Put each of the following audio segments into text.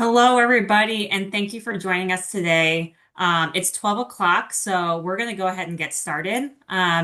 Hello, everybody, and thank you for joining us today. It's 12 o'clock, so we're going to go ahead and get started.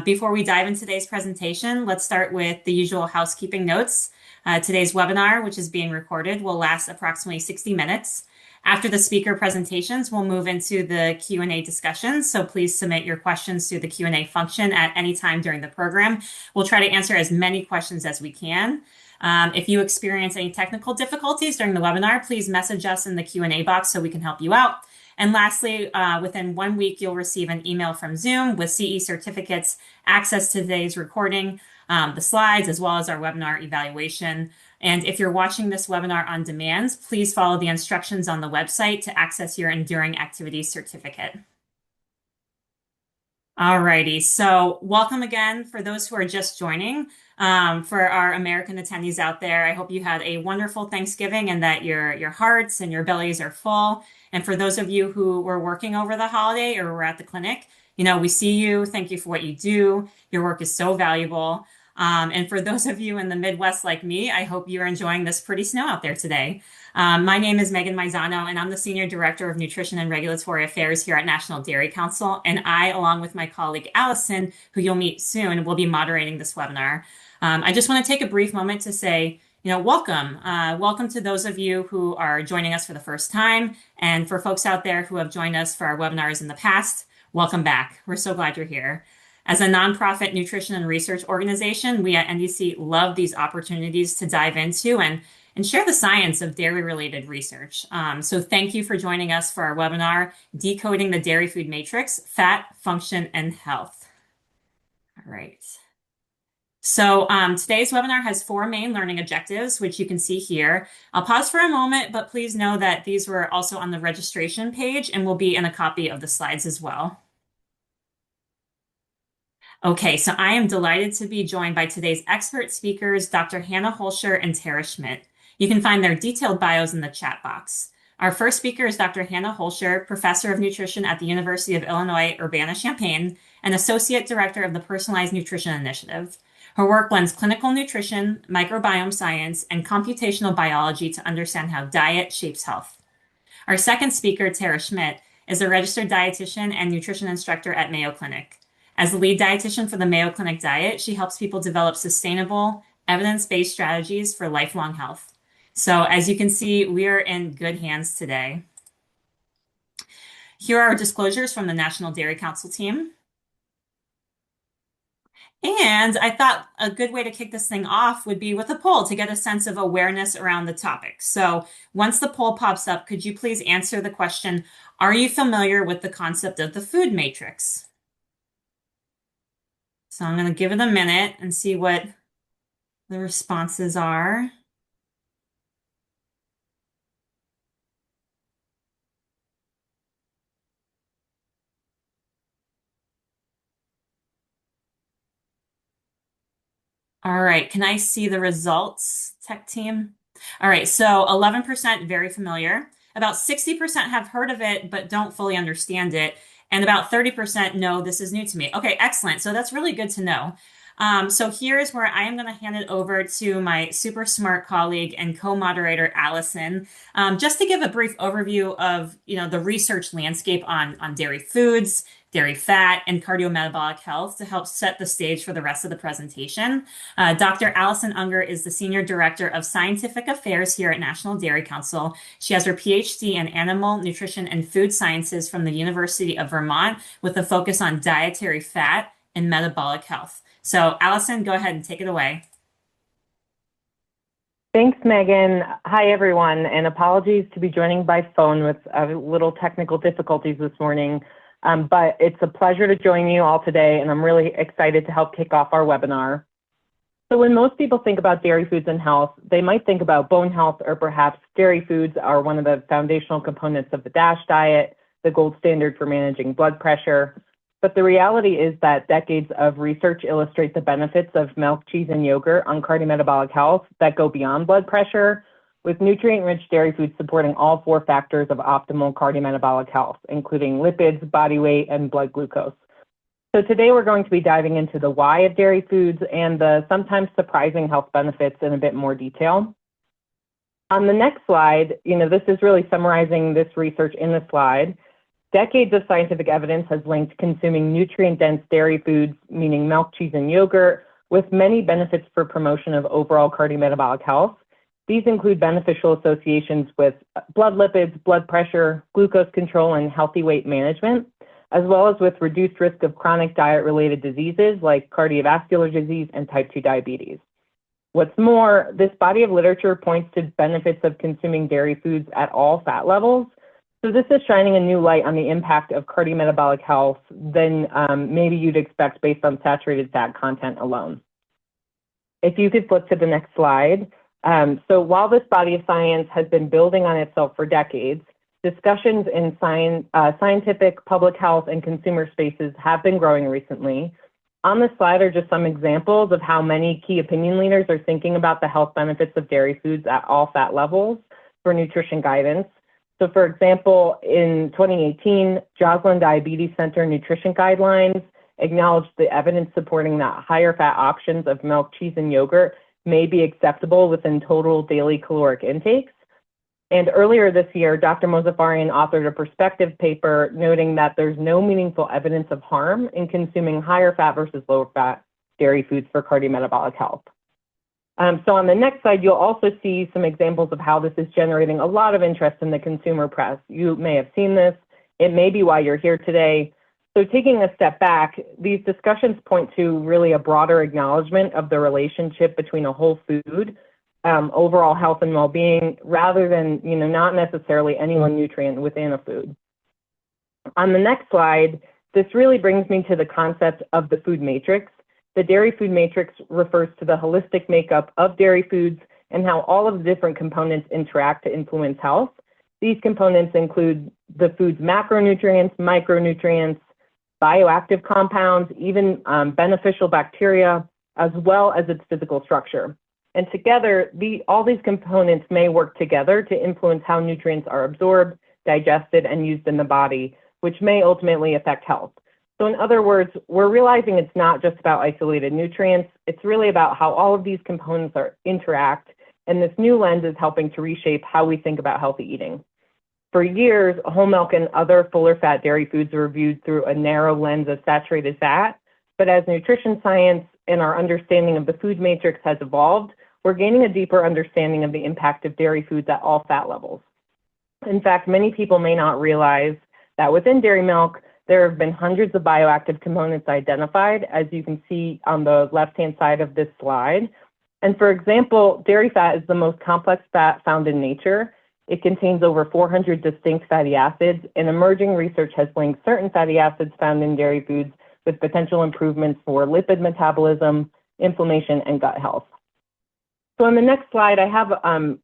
Before we dive into today's presentation, let's start with the usual housekeeping notes. Today's webinar, which is being recorded, will last approximately 60 minutes. After the speaker presentations, we'll move into the Q&A discussion, so please submit your questions through the Q&A function at any time during the program. We'll try to answer as many questions as we can. If you experience any technical difficulties during the webinar, please message us in the Q&A box so we can help you out. And lastly, within 1 week, you'll receive an email from Zoom with CE certificates, access to today's recording, the slides, as well as our webinar evaluation. And if you're watching this webinar on demand, please follow the instructions on the website to access your Enduring Activities certificate. Alrighty, so welcome again for those who are just joining. For our American attendees out there, I hope you had a wonderful Thanksgiving and that your hearts and your bellies are full. And for those of you who were working over the holiday or were at the clinic, we see you. Thank you for what you do. Your work is so valuable. And for those of you in the Midwest like me, I hope you're enjoying this pretty snow out there today. My name is Megan Maizano, and I'm the Senior Director of Nutrition and Regulatory Affairs here at National Dairy Council. And I, along with my colleague Allison, who you'll meet soon, will be moderating this webinar. I just want to take a brief moment to say, welcome. Welcome to those of you who are joining us for the first time. And for folks out there who have joined us for our webinars in the past, welcome back. We're so glad you're here. As a nonprofit nutrition and research organization, we at NDC love these opportunities to dive into and share the science of dairy-related research. So thank you for joining us for our webinar, Decoding the Dairy Food Matrix, Fat, Function, and Health. All right. So today's webinar has 4 main learning objectives, which you can see here. I'll pause for a moment, but please know that these were also on the registration page and will be in a copy of the slides as well. Okay, so I am delighted to be joined by today's expert speakers, Dr. Hannah Holscher and Tara Schmidt. You can find their detailed bios in the chat box. Our first speaker is Dr. Hannah Holscher, Professor of Nutrition at the University of Illinois, Urbana-Champaign, and Associate Director of the Personalized Nutrition Initiative. Her work blends clinical nutrition, microbiome science, and computational biology to understand how diet shapes health. Our second speaker, Tara Schmidt, is a registered dietitian and nutrition instructor at Mayo Clinic. As the lead dietitian for the Mayo Clinic diet, she helps people develop sustainable, evidence-based strategies for lifelong health. So as you can see, we are in good hands today. Here are our disclosures from the National Dairy Council team. And I thought a good way to kick this thing off would be with a poll to get a sense of awareness around the topic. So once the poll pops up, could you please answer the question, are you familiar with the concept of the food matrix? So I'm going to give it a minute and see what the responses are. All right, can I see the results, tech team? All right, so 11% very familiar. About 60% have heard of it, but don't fully understand it. And about 30% know this is new to me. Okay, excellent. So that's really good to know. So here's where I am going to hand it over to my super smart colleague and co-moderator, Allison, just to give a brief overview of the research landscape on dairy foods, dairy fat, and cardiometabolic health to help set the stage for the rest of the presentation. Dr. Allison Unger is the Senior Director of Scientific Affairs here at National Dairy Council. She has her PhD in Animal Nutrition and Food Sciences from the University of Vermont with a focus on dietary fat and metabolic health. So Allison, go ahead and take it away. Thanks, Megan. Hi, everyone, and apologies to be joining by phone with little technical difficulties this morning. But it's a pleasure to join you all today, and I'm really excited to help kick off our webinar. So when most people think about dairy foods and health, they might think about bone health, or perhaps dairy foods are one of the foundational components of the DASH diet, the gold standard for managing blood pressure. But the reality is that decades of research illustrate the benefits of milk, cheese, and yogurt on cardiometabolic health that go beyond blood pressure, with nutrient-rich dairy foods supporting all 4 factors of optimal cardiometabolic health, including lipids, body weight, and blood glucose. So today we're going to be diving into the why of dairy foods and the sometimes surprising health benefits in a bit more detail. On the next slide, this is really summarizing this research in the slide. Decades of scientific evidence has linked consuming nutrient-dense dairy foods, meaning milk, cheese, and yogurt, with many benefits for promotion of overall cardiometabolic health. These include beneficial associations with blood lipids, blood pressure, glucose control, and healthy weight management, as well as with reduced risk of chronic diet-related diseases like cardiovascular disease and type 2 diabetes. What's more, this body of literature points to benefits of consuming dairy foods at all fat levels. So this is shining a new light on the impact of cardiometabolic health than maybe you'd expect based on saturated fat content alone. If you could flip to the next slide. So while this body of science has been building on itself for decades, discussions in scientific, public health, and consumer spaces have been growing recently. On this slide are just some examples of how many key opinion leaders are thinking about the health benefits of dairy foods at all fat levels for nutrition guidance. So for example, in 2018, Joslin Diabetes Center Nutrition Guidelines acknowledged the evidence supporting that higher fat options of milk, cheese, and yogurt may be acceptable within total daily caloric intakes. And earlier this year, Dr. Mozaffarian authored a perspective paper noting that there's no meaningful evidence of harm in consuming higher fat versus lower fat dairy foods for cardiometabolic health. So on the next slide, you'll also see some examples of how this is generating a lot of interest in the consumer press. You may have seen this. It may be why you're here today. So taking a step back, these discussions point to really a broader acknowledgement of the relationship between a whole food, overall health and well-being, rather than, not necessarily any one nutrient within a food. On the next slide, this really brings me to the concept of the food matrix. The dairy food matrix refers to the holistic makeup of dairy foods and how all of the different components interact to influence health. These components include the food's macronutrients, micronutrients, bioactive compounds, even beneficial bacteria, as well as its physical structure. And together, all these components may work together to influence how nutrients are absorbed, digested, and used in the body, which may ultimately affect health. So in other words, we're realizing it's not just about isolated nutrients, it's really about how all of these components interact, and this new lens is helping to reshape how we think about healthy eating. For years, whole milk and other fuller fat dairy foods were viewed through a narrow lens of saturated fat, but as nutrition science and our understanding of the food matrix has evolved, we're gaining a deeper understanding of the impact of dairy foods at all fat levels. In fact, many people may not realize that within dairy milk, there have been hundreds of bioactive components identified, as you can see on the left-hand side of this slide. And for example, dairy fat is the most complex fat found in nature. It contains over 400 distinct fatty acids, and emerging research has linked certain fatty acids found in dairy foods with potential improvements for lipid metabolism, inflammation, and gut health. So on the next slide, I have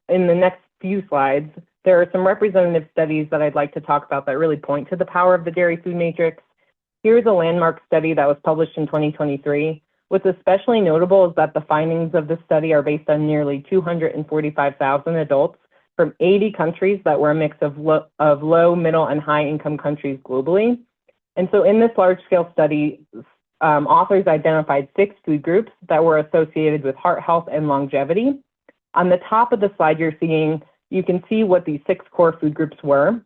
in the next few slides, there are some representative studies that I'd like to talk about that really point to the power of the dairy food matrix. Here's a landmark study that was published in 2023. What's especially notable is that the findings of this study are based on nearly 245,000 adults from 80 countries that were a mix of low, middle, and high-income countries globally. And so in this large-scale study, authors identified 6 food groups that were associated with heart health and longevity. On the top of the slide you can see what these 6 core food groups were.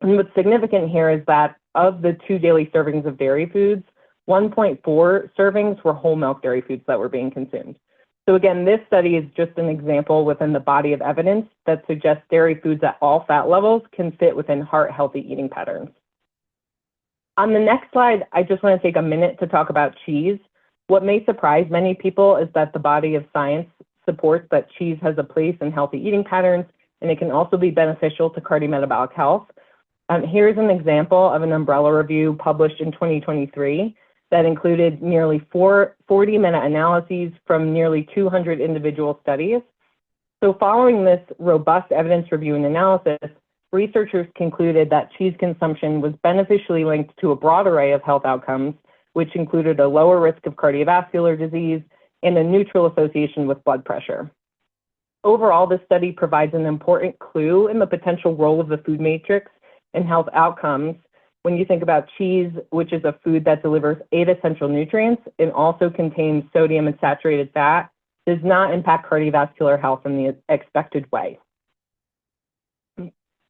And what's significant here is that of the 2 daily servings of dairy foods, 1.4 servings were whole milk dairy foods that were being consumed. So again, this study is just an example within the body of evidence that suggests dairy foods at all fat levels can fit within heart-healthy eating patterns. On the next slide, I just want to take a minute to talk about cheese. What may surprise many people is that the body of science supports that cheese has a place in healthy eating patterns, and it can also be beneficial to cardiometabolic health. Here's an example of an umbrella review published in 2023 that included nearly 40 meta-analyses from nearly 200 individual studies. So following this robust evidence review and analysis, researchers concluded that cheese consumption was beneficially linked to a broad array of health outcomes, which included a lower risk of cardiovascular disease and a neutral association with blood pressure. Overall, this study provides an important clue in the potential role of the food matrix in health outcomes. When you think about cheese, which is a food that delivers 8 essential nutrients and also contains sodium and saturated fat, does not impact cardiovascular health in the expected way.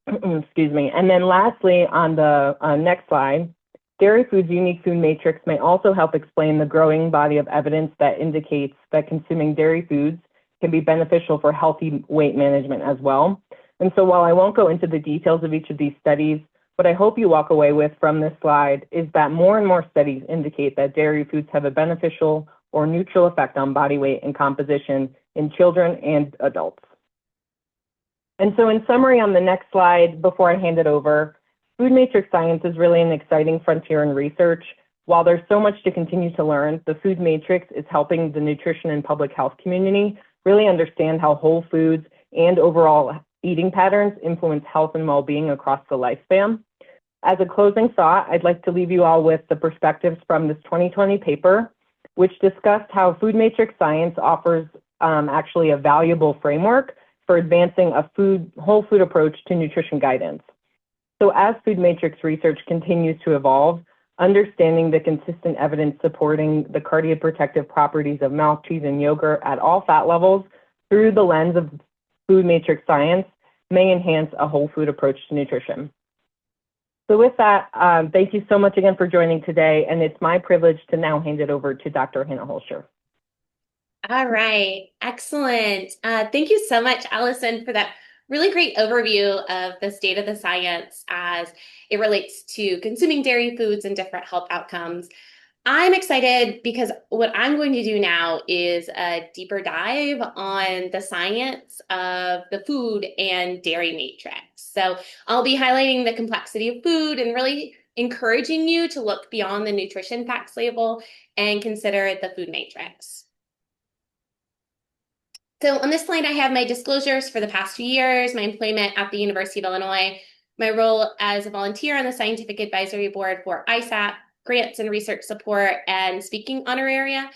Excuse me. And then lastly, on the next slide, dairy foods' unique food matrix may also help explain the growing body of evidence that indicates that consuming dairy foods can be beneficial for healthy weight management as well. And so while I won't go into the details of each of these studies, what I hope you walk away with from this slide is that more and more studies indicate that dairy foods have a beneficial or neutral effect on body weight and composition in children and adults. And so in summary on the next slide, before I hand it over, food matrix science is really an exciting frontier in research. While there's so much to continue to learn, the food matrix is helping the nutrition and public health community really understand how whole foods and overall eating patterns influence health and well-being across the lifespan. As a closing thought, I'd like to leave you all with the perspectives from this 2020 paper, which discussed how food matrix science offers actually a valuable framework for advancing a whole food approach to nutrition guidance. So as food matrix research continues to evolve, understanding the consistent evidence supporting the cardioprotective properties of milk, cheese, and yogurt at all fat levels through the lens of food matrix science may enhance a whole food approach to nutrition. So with that, thank you so much again for joining today, and it's my privilege to now hand it over to Dr. Hannah Holscher. All right, excellent. Thank you so much, Allison, for that really great overview of the state of the science as it relates to consuming dairy foods and different health outcomes. I'm excited because what I'm going to do now is a deeper dive on the science of the food and dairy matrix. So I'll be highlighting the complexity of food and really encouraging you to look beyond the nutrition facts label and consider the food matrix. So on this slide, I have my disclosures for the past 2 years, my employment at the University of Illinois, my role as a volunteer on the Scientific Advisory Board for ISAP, grants and research support, and speaking honoraria.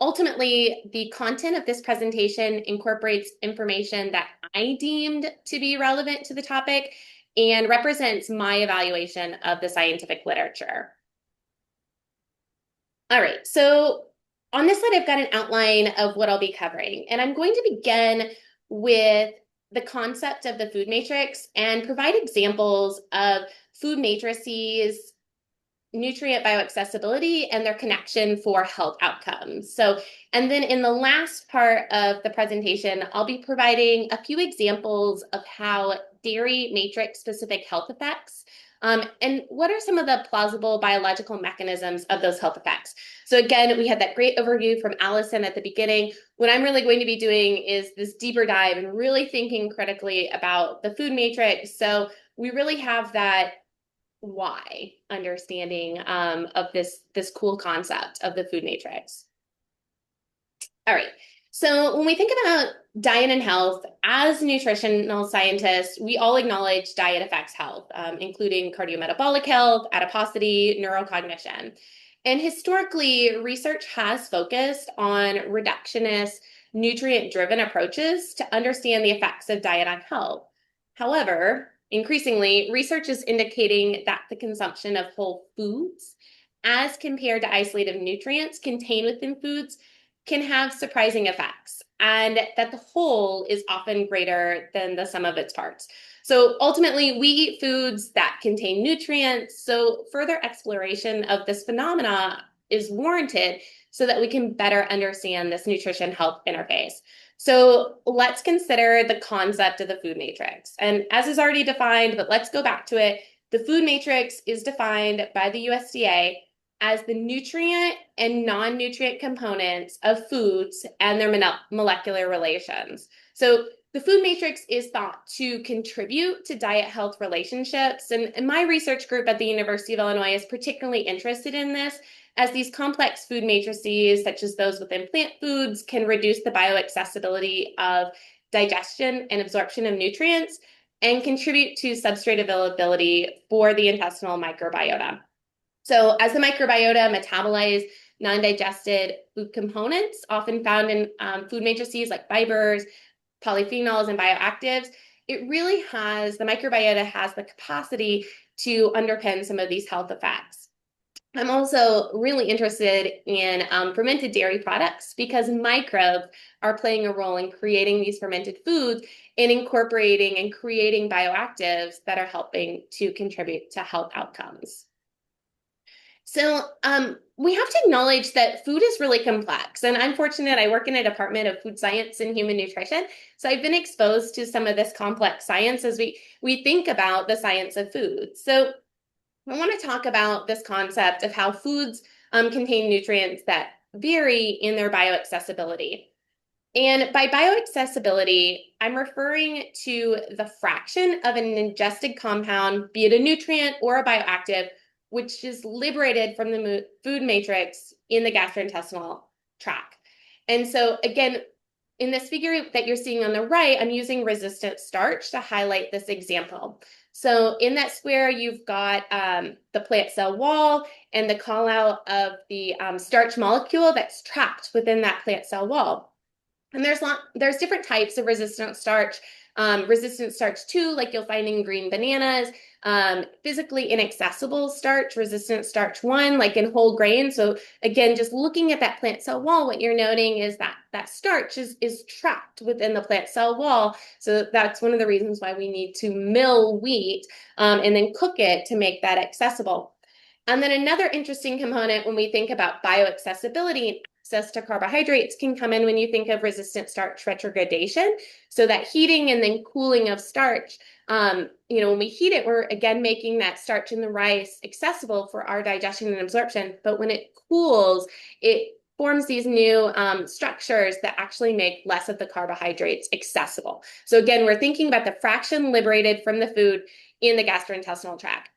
Ultimately, the content of this presentation incorporates information that I deemed to be relevant to the topic and represents my evaluation of the scientific literature. All right, so on this slide, I've got an outline of what I'll be covering, and I'm going to begin with the concept of the food matrix and provide examples of food matrices, nutrient bioaccessibility, and their connection for health outcomes. And then in the last part of the presentation, I'll be providing a few examples of how dairy matrix specific health effects and what are some of the plausible biological mechanisms of those health effects. So again, we had that great overview from Allison at the beginning. What I'm really going to be doing is this deeper dive and really thinking critically about the food matrix. So we really have that why understanding of this cool concept of the food matrix. All right. So when we think about diet and health, as nutritional scientists, we all acknowledge diet affects health, including cardiometabolic health, adiposity, neurocognition. And historically, research has focused on reductionist, nutrient-driven approaches to understand the effects of diet on health. However, increasingly, research is indicating that the consumption of whole foods, as compared to isolated nutrients contained within foods, can have surprising effects, and that the whole is often greater than the sum of its parts. So ultimately, we eat foods that contain nutrients, so further exploration of this phenomena is warranted so that we can better understand this nutrition health interface. So let's consider the concept of the food matrix. And as is already defined, but let's go back to it, the food matrix is defined by the USDA as the nutrient and non-nutrient components of foods and their molecular relations. So the food matrix is thought to contribute to diet health relationships. And my research group at the University of Illinois is particularly interested in this, as these complex food matrices, such as those within plant foods, can reduce the bioaccessibility of digestion and absorption of nutrients and contribute to substrate availability for the intestinal microbiota. So as the microbiota metabolize non-digested food components, often found in food matrices like fibers, polyphenols, and bioactives, it really has, the microbiota has the capacity to underpin some of these health effects. I'm also really interested in fermented dairy products because microbes are playing a role in creating these fermented foods and incorporating and creating bioactives that are helping to contribute to health outcomes. So we have to acknowledge that food is really complex. And I'm fortunate I work in a department of food science and human nutrition. So I've been exposed to some of this complex science as we think about the science of food. So I want to talk about this concept of how foods contain nutrients that vary in their bioaccessibility. And by bioaccessibility, I'm referring to the fraction of an ingested compound, be it a nutrient or a bioactive, which is liberated from the food matrix in the gastrointestinal tract. And so, again, in this figure that you're seeing on the right, I'm using resistant starch to highlight this example. So in that square, you've got the plant cell wall and the call out of the starch molecule that's trapped within that plant cell wall. And there's different types of resistant starch 2, like you'll find in green bananas, physically inaccessible starch, resistant starch 1, like in whole grain. So again, just looking at that plant cell wall, what you're noting is that that starch is trapped within the plant cell wall. So that's one of the reasons why we need to mill wheat and then cook it to make that accessible. And then another interesting component when we think about bioaccessibility, access to carbohydrates can come in when you think of resistant starch retrogradation. So that heating and then cooling of starch, when we heat it, we're again making that starch in the rice accessible for our digestion and absorption. But when it cools, it forms these new structures that actually make less of the carbohydrates accessible. So again, we're thinking about the fraction liberated from the food in the gastrointestinal tract.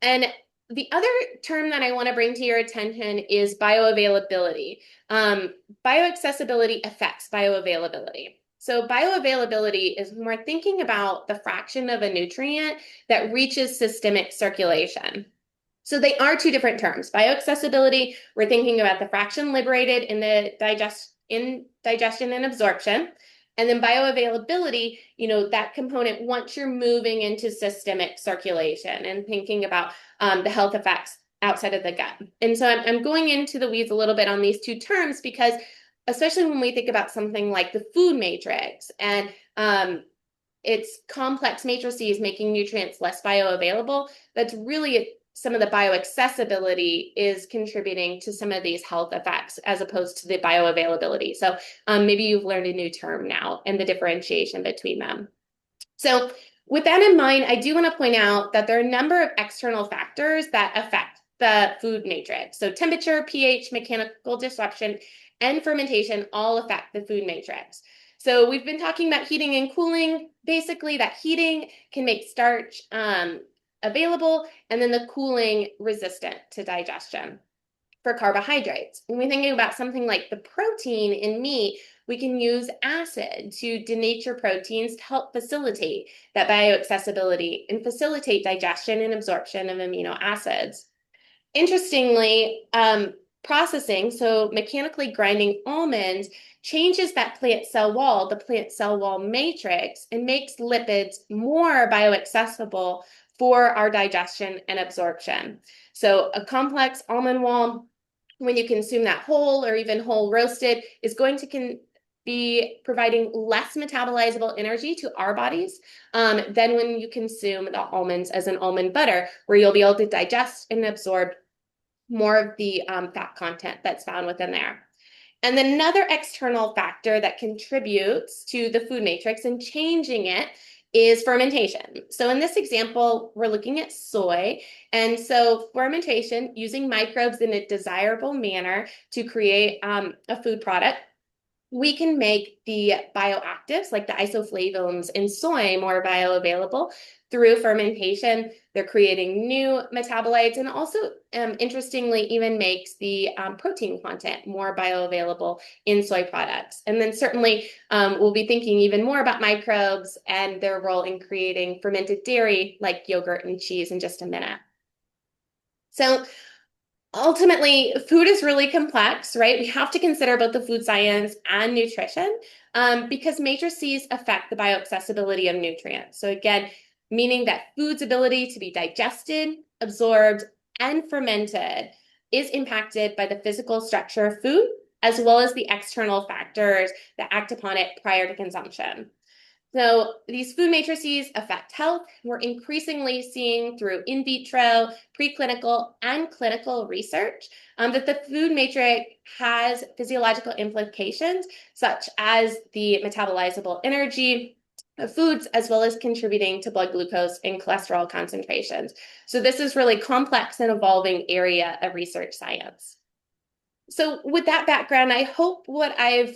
And the other term that I want to bring to your attention is bioavailability. Bioaccessibility affects bioavailability. So bioavailability is when we're thinking about the fraction of a nutrient that reaches systemic circulation. So they are two different terms. Bioaccessibility, we're thinking about the fraction liberated in the digestion and absorption. And then bioavailability, that component once you're moving into systemic circulation and thinking about the health effects outside of the gut. And so I'm going into the weeds a little bit on these two terms because especially when we think about something like the food matrix and its complex matrices making nutrients less bioavailable, that's really some of the bioaccessibility is contributing to some of these health effects as opposed to the bioavailability. So maybe you've learned a new term now and the differentiation between them. So with that in mind, I do want to point out that there are a number of external factors that affect the food matrix. So temperature, pH, mechanical disruption, and fermentation all affect the food matrix. So we've been talking about heating and cooling. Basically, that heating can make starch available, and then the cooling resistant to digestion. For carbohydrates, when we're thinking about something like the protein in meat, we can use acid to denature proteins to help facilitate that bioaccessibility and facilitate digestion and absorption of amino acids. Interestingly, processing, so mechanically grinding almonds, changes that plant cell wall, the plant cell wall matrix, and makes lipids more bioaccessible for our digestion and absorption. So a complex almond wall, when you consume that whole or even whole roasted, is going to be providing less metabolizable energy to our bodies than when you consume the almonds as an almond butter, where you'll be able to digest and absorb more of the fat content that's found within there. And then another external factor that contributes to the food matrix and changing it is fermentation. So in this example, we're looking at soy. And so fermentation, using microbes in a desirable manner to create a food product, we can make the bioactives like the isoflavones in soy more bioavailable through fermentation. They're creating new metabolites and also, interestingly, even makes the protein content more bioavailable in soy products. And then certainly we'll be thinking even more about microbes and their role in creating fermented dairy like yogurt and cheese in just a minute. So ultimately, food is really complex, right? We have to consider both the food science and nutrition because matrices affect the bioaccessibility of nutrients. So again, meaning that food's ability to be digested, absorbed, and fermented is impacted by the physical structure of food, as well as the external factors that act upon it prior to consumption. So these food matrices affect health. We're increasingly seeing through in vitro, preclinical, and clinical research that the food matrix has physiological implications, such as the metabolizable energy of foods, as well as contributing to blood glucose and cholesterol concentrations. So this is really complex and evolving area of research science. So with that background, I hope what I've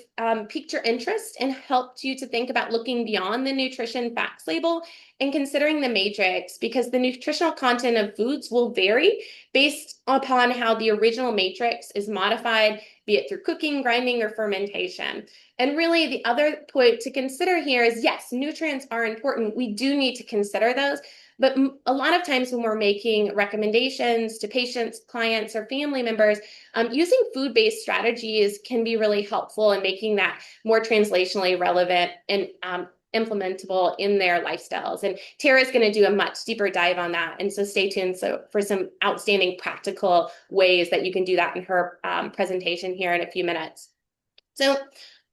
piqued your interest and helped you to think about looking beyond the nutrition facts label and considering the matrix, because the nutritional content of foods will vary based upon how the original matrix is modified, be it through cooking, grinding, or fermentation. And really the other point to consider here is, yes, nutrients are important. We do need to consider those. But a lot of times when we're making recommendations to patients, clients, or family members, using food-based strategies can be really helpful in making that more translationally relevant and implementable in their lifestyles. And Tara is going to do a much deeper dive on that. And so stay tuned for some outstanding practical ways that you can do that in her presentation here in a few minutes. So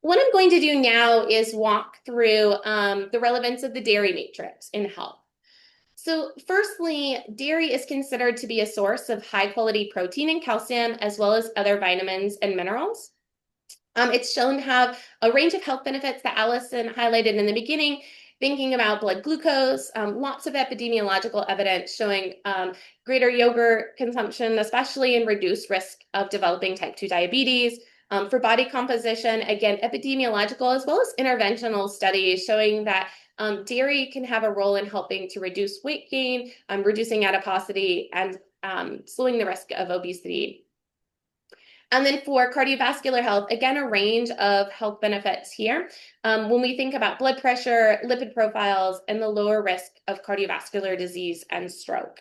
what I'm going to do now is walk through the relevance of the dairy matrix in health. So firstly, dairy is considered to be a source of high quality protein and calcium, as well as other vitamins and minerals. It's shown to have a range of health benefits that Allison highlighted in the beginning, thinking about blood glucose, lots of epidemiological evidence showing greater yogurt consumption, especially in reduced risk of developing type 2 diabetes. For body composition, again, epidemiological as well as interventional studies showing that dairy can have a role in helping to reduce weight gain, reducing adiposity, and slowing the risk of obesity. And then for cardiovascular health, again, a range of health benefits here. When we think about blood pressure, lipid profiles, and the lower risk of cardiovascular disease and stroke.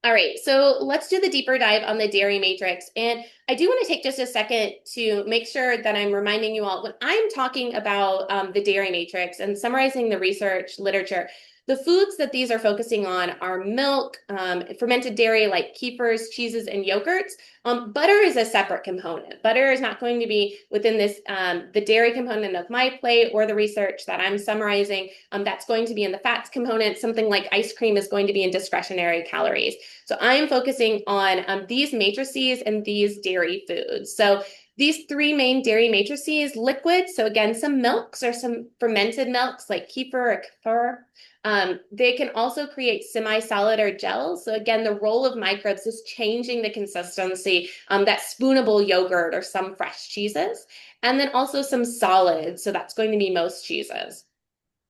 All right, so let's do the deeper dive on the dairy matrix. And I do want to take just a second to make sure that I'm reminding you all, when I'm talking about the dairy matrix and summarizing the research literature, the foods that these are focusing on are milk, fermented dairy like kefirs, cheeses, and yogurts. Butter is a separate component. Butter is not going to be within this the dairy component of my plate or the research that I'm summarizing. That's going to be in the fats component. Something like ice cream is going to be in discretionary calories. So I'm focusing on these matrices and these dairy foods. So these three main dairy matrices, liquid, so again, some milks or some fermented milks like kefir or kefir. They can also create semi-solid or gels. So again, the role of microbes is changing the consistency, that spoonable yogurt or some fresh cheeses. And then also some solids, so that's going to be most cheeses.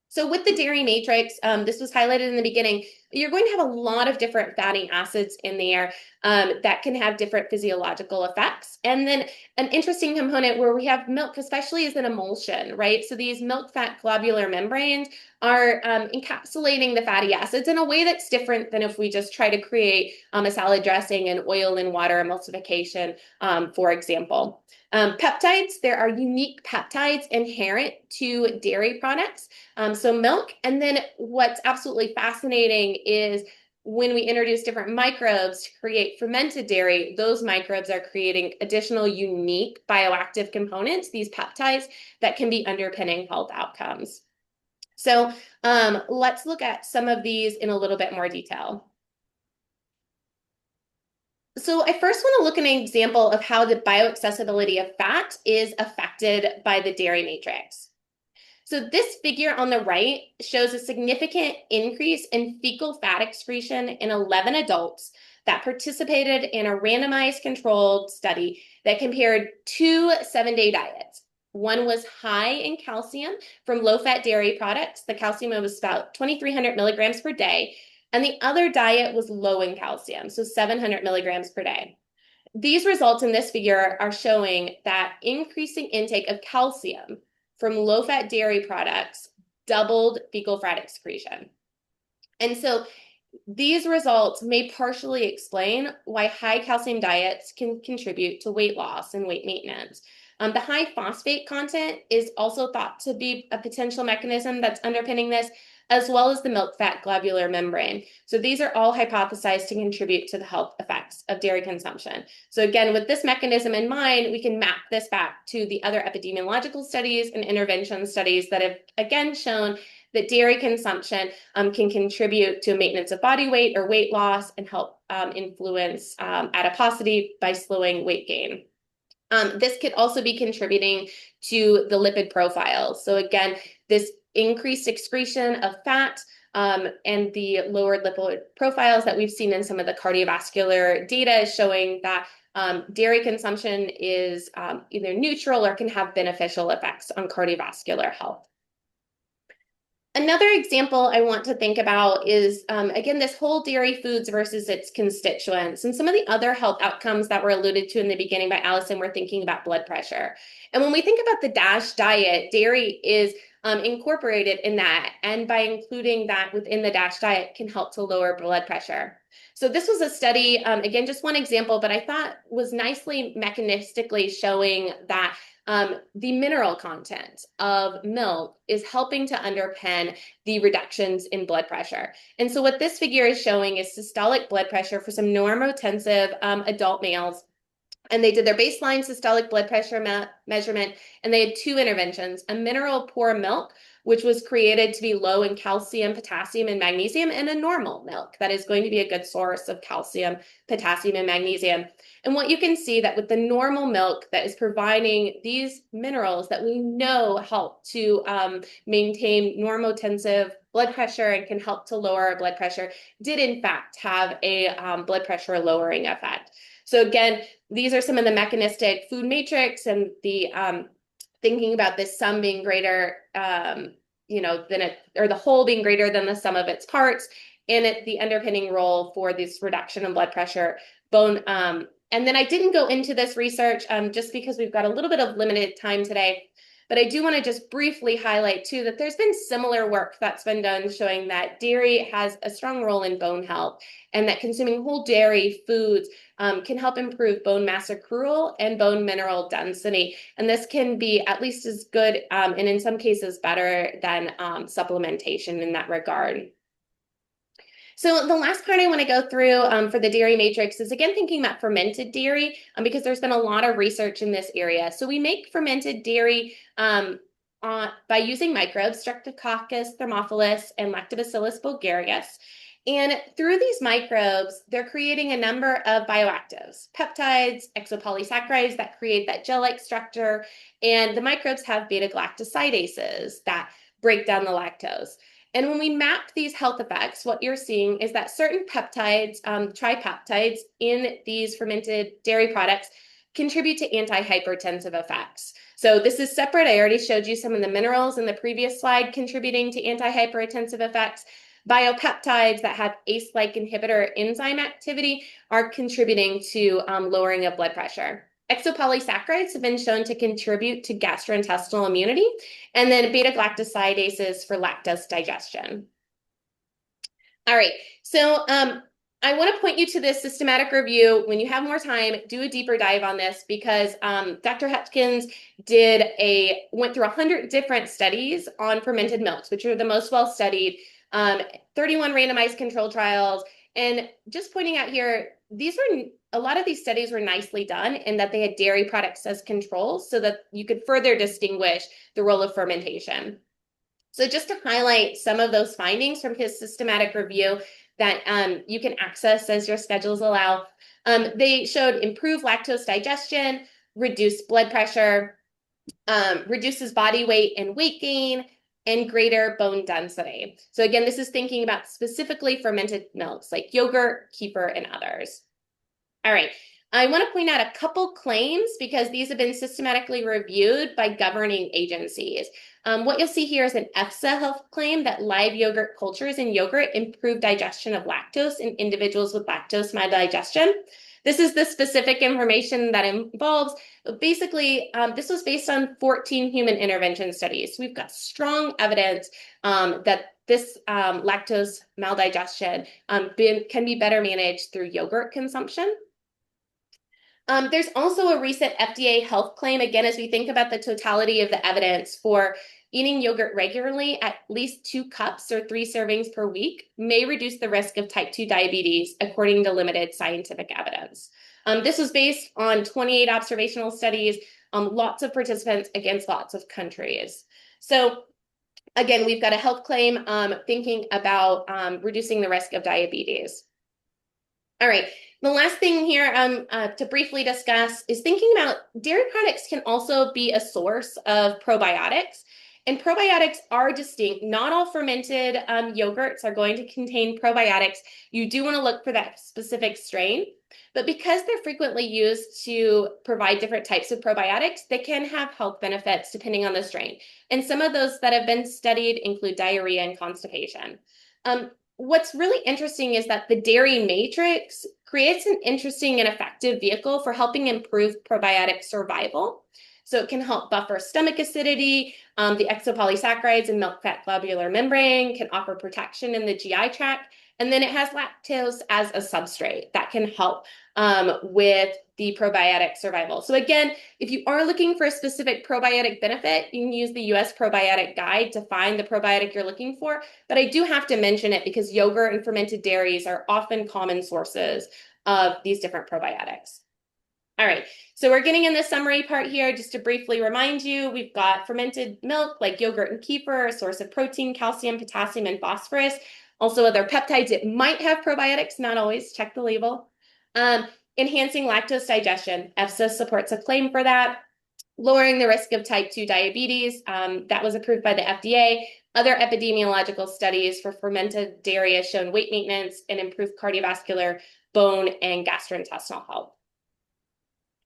So with the dairy matrix, this was highlighted in the beginning, you're going to have a lot of different fatty acids in there that can have different physiological effects. And then an interesting component where we have milk, especially is an emulsion, right? So these milk fat globular membranes are encapsulating the fatty acids in a way that's different than if we just try to create a salad dressing and oil and water emulsification, for example. Peptides, there are unique peptides inherent to dairy products, so milk. And then what's absolutely fascinating is when we introduce different microbes to create fermented dairy, those microbes are creating additional unique bioactive components, these peptides, that can be underpinning health outcomes. So let's look at some of these in a little bit more detail. So I first want to look at an example of how the bioaccessibility of fat is affected by the dairy matrix. So this figure on the right shows a significant increase in fecal fat excretion in 11 adults that participated in a randomized controlled study that compared two 7-day diets. One was high in calcium from low-fat dairy products. The calcium was about 2,300 milligrams per day. And the other diet was low in calcium, so 700 milligrams per day. These results in this figure are showing that increasing intake of calcium from low-fat dairy products doubled fecal fat excretion. And so these results may partially explain why high calcium diets can contribute to weight loss and weight maintenance. The high phosphate content is also thought to be a potential mechanism that's underpinning this, as well as the milk fat globular membrane. So these are all hypothesized to contribute to the health effects of dairy consumption. So again, with this mechanism in mind, we can map this back to the other epidemiological studies and intervention studies that have again shown that dairy consumption can contribute to maintenance of body weight or weight loss and help influence adiposity by slowing weight gain. This could also be contributing to the lipid profiles. So again, this increased excretion of fat and the lowered lipid profiles that we've seen in some of the cardiovascular data is showing that dairy consumption is either neutral or can have beneficial effects on cardiovascular health. Another example I want to think about is, again, this whole dairy foods versus its constituents. And some of the other health outcomes that were alluded to in the beginning by Allison were thinking about blood pressure. And when we think about the DASH diet, dairy is incorporated in that. And by including that within the DASH diet can help to lower blood pressure. So this was a study, again, just one example, but I thought was nicely mechanistically showing that the mineral content of milk is helping to underpin the reductions in blood pressure. And so what this figure is showing is systolic blood pressure for some normotensive adult males. And they did their baseline systolic blood pressure measurement, and they had two interventions, a mineral poor milk, which was created to be low in calcium, potassium, and magnesium, and a normal milk that is going to be a good source of calcium, potassium, and magnesium. And what you can see that with the normal milk that is providing these minerals that we know help to maintain normotensive blood pressure and can help to lower our blood pressure, did in fact have a blood pressure lowering effect. So again, these are some of the mechanistic food matrix and the thinking about this sum being greater, than it, or the whole being greater than the sum of its parts, and the underpinning role for this reduction in blood pressure, bone. And then I didn't go into this research just because we've got a little bit of limited time today. But I do want to just briefly highlight, too, that there's been similar work that's been done showing that dairy has a strong role in bone health and that consuming whole dairy foods can help improve bone mass accrual and bone mineral density. And this can be at least as good and in some cases better than supplementation in that regard. So the last part I want to go through for the dairy matrix is, again, thinking about fermented dairy because there's been a lot of research in this area. So we make fermented dairy by using microbes, Streptococcus thermophilus and Lactobacillus bulgarius. And through these microbes, they're creating a number of bioactives, peptides, exopolysaccharides that create that gel-like structure. And the microbes have beta-galactosidases that break down the lactose. And when we map these health effects, what you're seeing is that certain peptides, tripeptides in these fermented dairy products contribute to antihypertensive effects. So this is separate. I already showed you some of the minerals in the previous slide contributing to antihypertensive effects. Biopeptides that have ACE-like inhibitor enzyme activity are contributing to lowering of blood pressure. Exopolysaccharides have been shown to contribute to gastrointestinal immunity, and then beta-galactosidases for lactose digestion. All right, so I want to point you to this systematic review. When you have more time, do a deeper dive on this because Dr. Hutchins went through 100 different studies on fermented milks, which are the most well-studied, 31 randomized control trials. And just pointing out here, a lot of these studies were nicely done in that they had dairy products as controls so that you could further distinguish the role of fermentation. So just to highlight some of those findings from his systematic review that you can access as your schedules allow, they showed improved lactose digestion, reduced blood pressure, reduces body weight and weight gain, and greater bone density. So again, this is thinking about specifically fermented milks like yogurt, kefir, and others. All right, I want to point out a couple claims because these have been systematically reviewed by governing agencies. What you'll see here is an EFSA health claim that live yogurt cultures in yogurt improve digestion of lactose in individuals with lactose maldigestion. This is the specific information that involves, basically, this was based on 14 human intervention studies. We've got strong evidence that this lactose maldigestion can be better managed through yogurt consumption. There's also a recent FDA health claim, again, as we think about the totality of the evidence for eating yogurt regularly, at least 2 cups or 3 servings per week, may reduce the risk of type 2 diabetes, according to limited scientific evidence. This was based on 28 observational studies, lots of participants against lots of countries. So again, we've got a health claim thinking about reducing the risk of diabetes. All right, the last thing here to briefly discuss is thinking about dairy products can also be a source of probiotics. And probiotics are distinct. Not all fermented yogurts are going to contain probiotics. You do want to look for that specific strain. But because they're frequently used to provide different types of probiotics, they can have health benefits depending on the strain. And some of those that have been studied include diarrhea and constipation. What's really interesting is that the dairy matrix creates an interesting and effective vehicle for helping improve probiotic survival. So it can help buffer stomach acidity. The exopolysaccharides in milk fat globular membrane can offer protection in the GI tract. And then it has lactose as a substrate that can help with the probiotic survival. So again, if you are looking for a specific probiotic benefit, you can use the US Probiotic Guide to find the probiotic you're looking for. But I do have to mention it because yogurt and fermented dairies are often common sources of these different probiotics. All right, so we're getting in the summary part here. Just to briefly remind you, we've got fermented milk like yogurt and kefir, a source of protein, calcium, potassium, and phosphorus. Also other peptides that might have probiotics, not always, check the label. Enhancing lactose digestion. EFSA supports a claim for that. Lowering the risk of type 2 diabetes. That was approved by the FDA. Other epidemiological studies for fermented dairy have shown weight maintenance and improved cardiovascular, bone, and gastrointestinal health.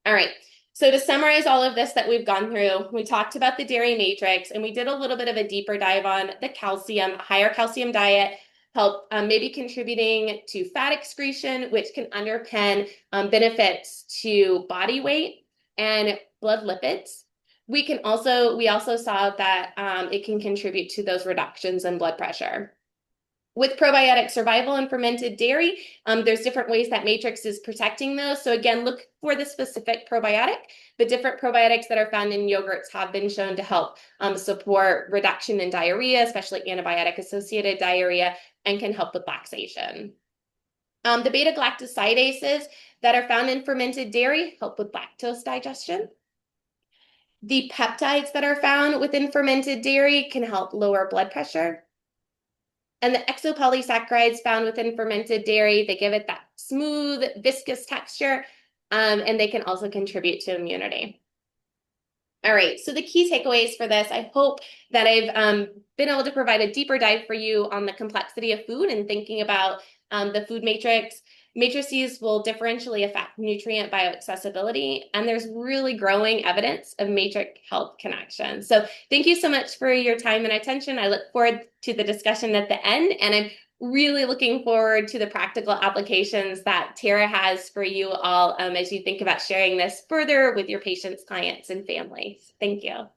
All right, so to summarize all of this that we've gone through, we talked about the dairy matrix, and we did a little bit of a deeper dive on the calcium. Higher calcium diet help maybe contributing to fat excretion, which can underpin benefits to body weight and blood lipids. We also saw that it can contribute to those reductions in blood pressure. With probiotic survival and fermented dairy, there's different ways that matrix is protecting those. So again, look for the specific probiotic, but different probiotics that are found in yogurts have been shown to help support reduction in diarrhea, especially antibiotic-associated diarrhea, and can help with laxation. The beta-galactosidases that are found in fermented dairy help with lactose digestion. The peptides that are found within fermented dairy can help lower blood pressure. And the exopolysaccharides found within fermented dairy, they give it that smooth, viscous texture, and they can also contribute to immunity. All right, so the key takeaways for this, I hope that I've been able to provide a deeper dive for you on the complexity of food and thinking about the food matrix. Matrices will differentially affect nutrient bioaccessibility, and there's really growing evidence of matrix health connections. So thank you so much for your time and attention. I look forward to the discussion at the end, and I'm really looking forward to the practical applications that Tara has for you all as you think about sharing this further with your patients, clients, and families. Thank you.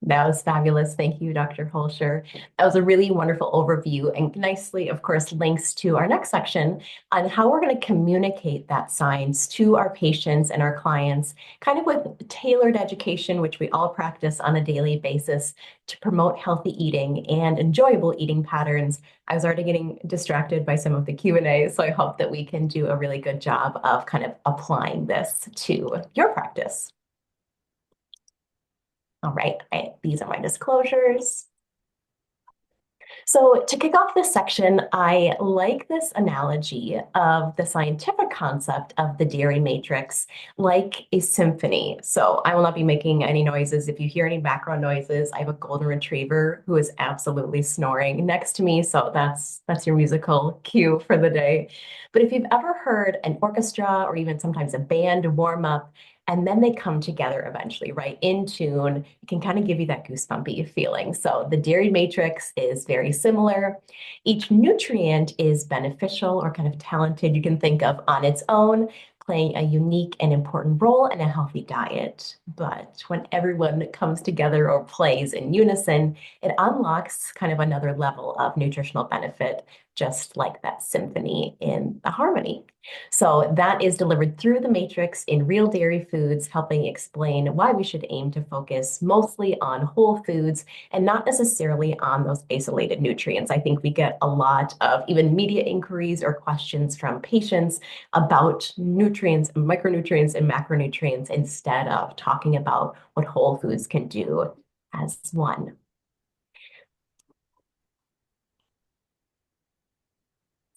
That was fabulous. Thank you, Dr. Holscher. That was a really wonderful overview and nicely, of course, links to our next section on how we're going to communicate that science to our patients and our clients, kind of with tailored education, which we all practice on a daily basis to promote healthy eating and enjoyable eating patterns. I was already getting distracted by some of the Q&A, so I hope that we can do a really good job of kind of applying this to your practice. All right, these are my disclosures. So to kick off this section, I like this analogy of the scientific concept of the dairy matrix like a symphony. So I will not be making any noises. If you hear any background noises, I have a golden retriever who is absolutely snoring next to me. So that's your musical cue for the day. But if you've ever heard an orchestra or even sometimes a band warm up, and then they come together eventually, right, in tune, it can kind of give you that goosebumpy feeling. So the dairy matrix is very similar. Each nutrient is beneficial or kind of talented, you can think of on its own, playing a unique and important role in a healthy diet. But when everyone comes together or plays in unison, it unlocks kind of another level of nutritional benefit, just like that symphony in the harmony. So that is delivered through the matrix in real dairy foods, helping explain why we should aim to focus mostly on whole foods and not necessarily on those isolated nutrients. I think we get a lot of even media inquiries or questions from patients about nutrients, micronutrients, and macronutrients instead of talking about what whole foods can do as one.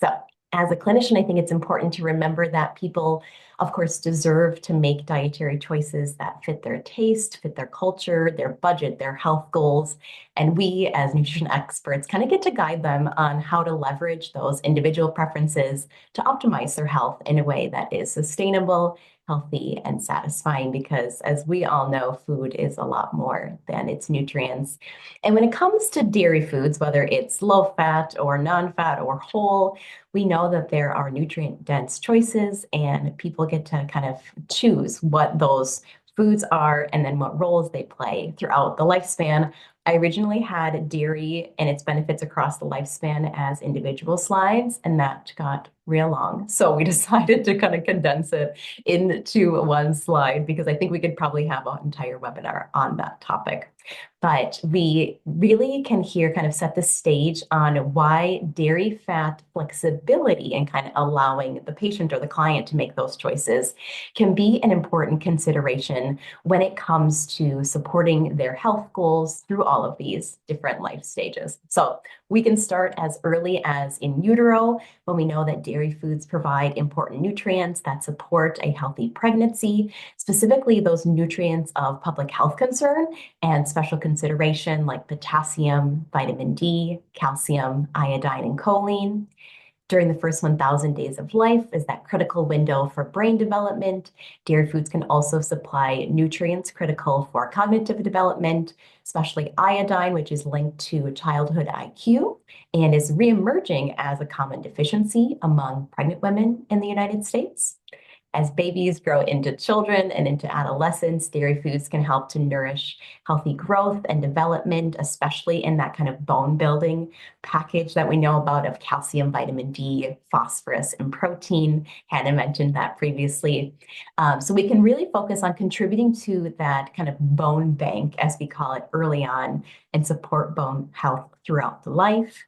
So, as a clinician, I think it's important to remember that people, of course, deserve to make dietary choices that fit their taste, fit their culture, their budget, their health goals. And we, as nutrition experts, kind of get to guide them on how to leverage those individual preferences to optimize their health in a way that is sustainable, healthy, and satisfying. Because as we all know, food is a lot more than its nutrients. And when it comes to dairy foods, whether it's low fat or non-fat or whole, we know that there are nutrient dense choices and people get to kind of choose what those foods are and then what roles they play throughout the lifespan. I originally had dairy and its benefits across the lifespan as individual slides, and that got real long. So we decided to kind of condense it into one slide because I think we could probably have an entire webinar on that topic. But we really can here kind of set the stage on why dairy fat flexibility and kind of allowing the patient or the client to make those choices can be an important consideration when it comes to supporting their health goals through all of these different life stages. So we can start as early as in utero when we know that dairy foods provide important nutrients that support a healthy pregnancy, specifically those nutrients of public health concern and special consideration like potassium, vitamin D, calcium, iodine, and choline. During the first 1,000 days of life is that critical window for brain development. Dairy foods can also supply nutrients critical for cognitive development, especially iodine, which is linked to childhood IQ and is reemerging as a common deficiency among pregnant women in the United States. As babies grow into children and into adolescence, dairy foods can help to nourish healthy growth and development, especially in that kind of bone building package that we know about of calcium, vitamin D, phosphorus, and protein. Hannah mentioned that previously. So we can really focus on contributing to that kind of bone bank, as we call it, early on and support bone health throughout the life.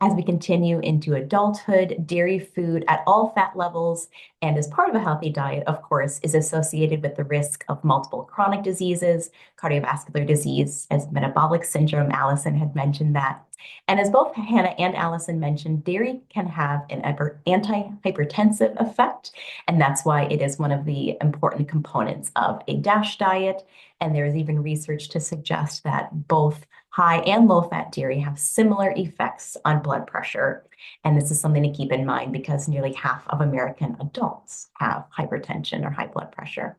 As we continue into adulthood, dairy food at all fat levels and as part of a healthy diet, of course, is associated with the risk of multiple chronic diseases, cardiovascular disease, as metabolic syndrome. Allison had mentioned that. And as both Hannah and Allison mentioned, dairy can have an anti-hypertensive effect, and that's why it is one of the important components of a DASH diet. And there is even research to suggest that both high and low fat dairy have similar effects on blood pressure. And this is something to keep in mind because nearly half of American adults have hypertension or high blood pressure.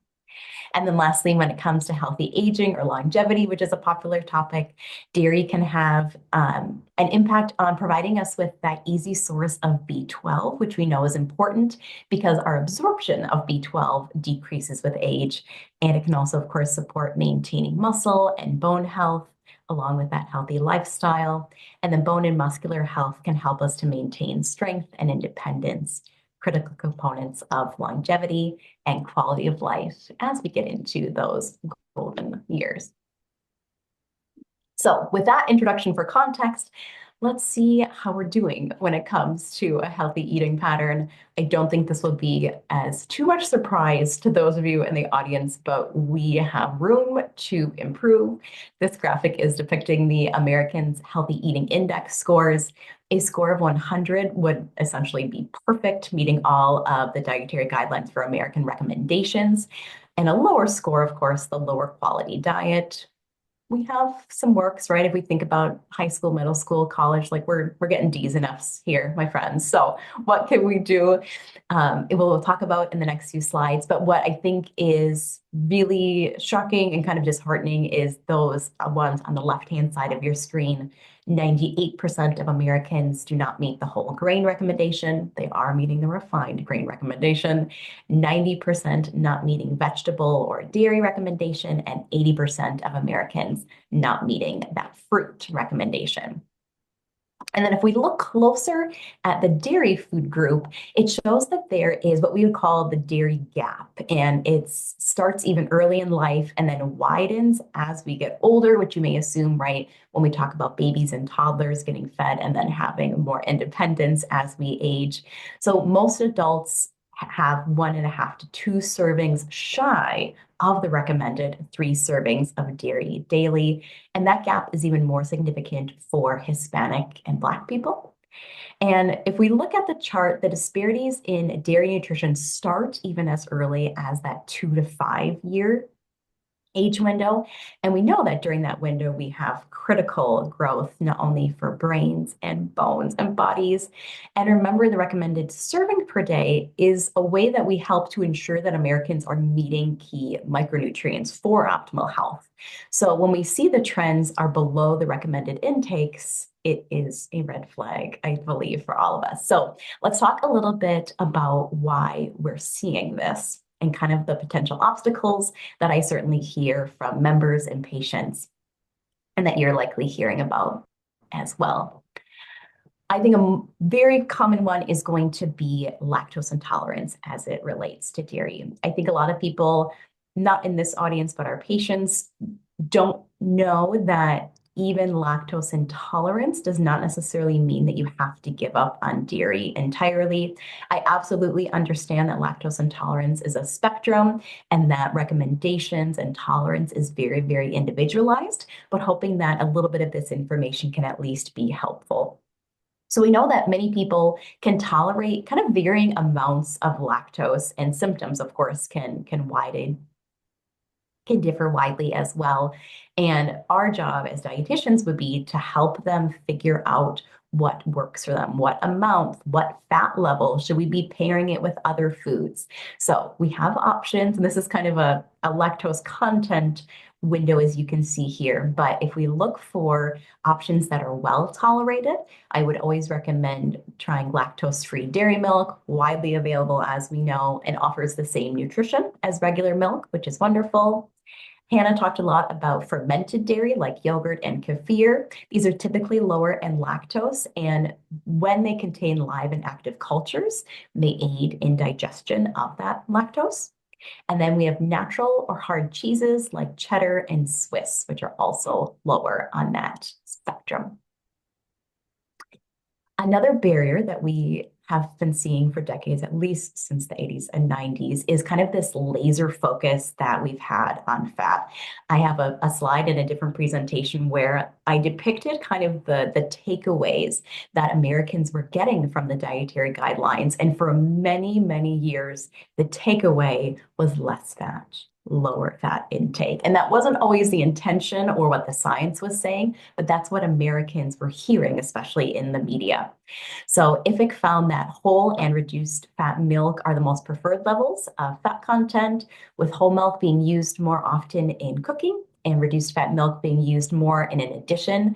And then lastly, when it comes to healthy aging or longevity, which is a popular topic, dairy can have an impact on providing us with that easy source of B12, which we know is important because our absorption of B12 decreases with age. And it can also, of course, support maintaining muscle and bone health, along with that healthy lifestyle. And then bone and muscular health can help us to maintain strength and independence, critical components of longevity and quality of life as we get into those golden years. So with that introduction for context, let's see how we're doing when it comes to a healthy eating pattern. I don't think this will be as too much surprise to those of you in the audience, but we have room to improve. This graphic is depicting the Americans' Healthy Eating Index scores. A score of 100 would essentially be perfect, meeting all of the dietary guidelines for American recommendations. And a lower score, of course, the lower quality diet. We have some works, right? If we think about high school, middle school, college, like we're getting D's and F's here, my friends. So what can we do? We'll talk about in the next few slides. But what I think is really shocking and kind of disheartening is those ones on the left-hand side of your screen. 98% of Americans do not meet the whole grain recommendation. They are meeting the refined grain recommendation. 90% not meeting vegetable or dairy recommendation, and 80% of Americans not meeting that fruit recommendation. And then if we look closer at the dairy food group, it shows that there is what we would call the dairy gap. And it starts even early in life and then widens as we get older, which you may assume, right, when we talk about babies and toddlers getting fed and then having more independence as we age. So most adults have 1.5 to 2 servings shy of the recommended 3 servings of dairy daily. And that gap is even more significant for Hispanic and Black people. And if we look at the chart, the disparities in dairy nutrition start even as early as that 2 to 5 year age window. And we know that during that window, we have critical growth, not only for brains and bones and bodies. And remember, the recommended serving per day is a way that we help to ensure that Americans are meeting key micronutrients for optimal health. So when we see the trends are below the recommended intakes, it is a red flag, I believe, for all of us. So let's talk a little bit about why we're seeing this and kind of the potential obstacles that I certainly hear from members and patients, and that you're likely hearing about as well. I think a very common one is going to be lactose intolerance as it relates to dairy. I think a lot of people, not in this audience, but our patients, don't know that even lactose intolerance does not necessarily mean that you have to give up on dairy entirely. I absolutely understand that lactose intolerance is a spectrum and that recommendations and tolerance is very, very individualized, but hoping that a little bit of this information can at least be helpful. So we know that many people can tolerate kind of varying amounts of lactose, and symptoms, of course, can differ widely as well. And our job as dietitians would be to help them figure out what works for them, what amount, what fat level, should we be pairing it with other foods? So we have options, and this is kind of a lactose content window, as you can see here. But if we look for options that are well tolerated, I would always recommend trying lactose-free dairy milk, widely available, as we know, and offers the same nutrition as regular milk, which is wonderful. Hannah talked a lot about fermented dairy like yogurt and kefir. These are typically lower in lactose, and when they contain live and active cultures, they aid in digestion of that lactose. And then we have natural or hard cheeses like cheddar and Swiss, which are also lower on that spectrum. Another barrier that we have been seeing for decades, at least since the 80s and 90s, is kind of this laser focus that we've had on fat. I have a slide in a different presentation where I depicted kind of the takeaways that Americans were getting from the dietary guidelines. And for many, many years, the takeaway was less fat, lower fat intake. And that wasn't always the intention or what the science was saying, but that's what Americans were hearing, especially in the media. So IFIC found that whole and reduced fat milk are the most preferred levels of fat content, with whole milk being used more often in cooking and reduced fat milk being used more in an addition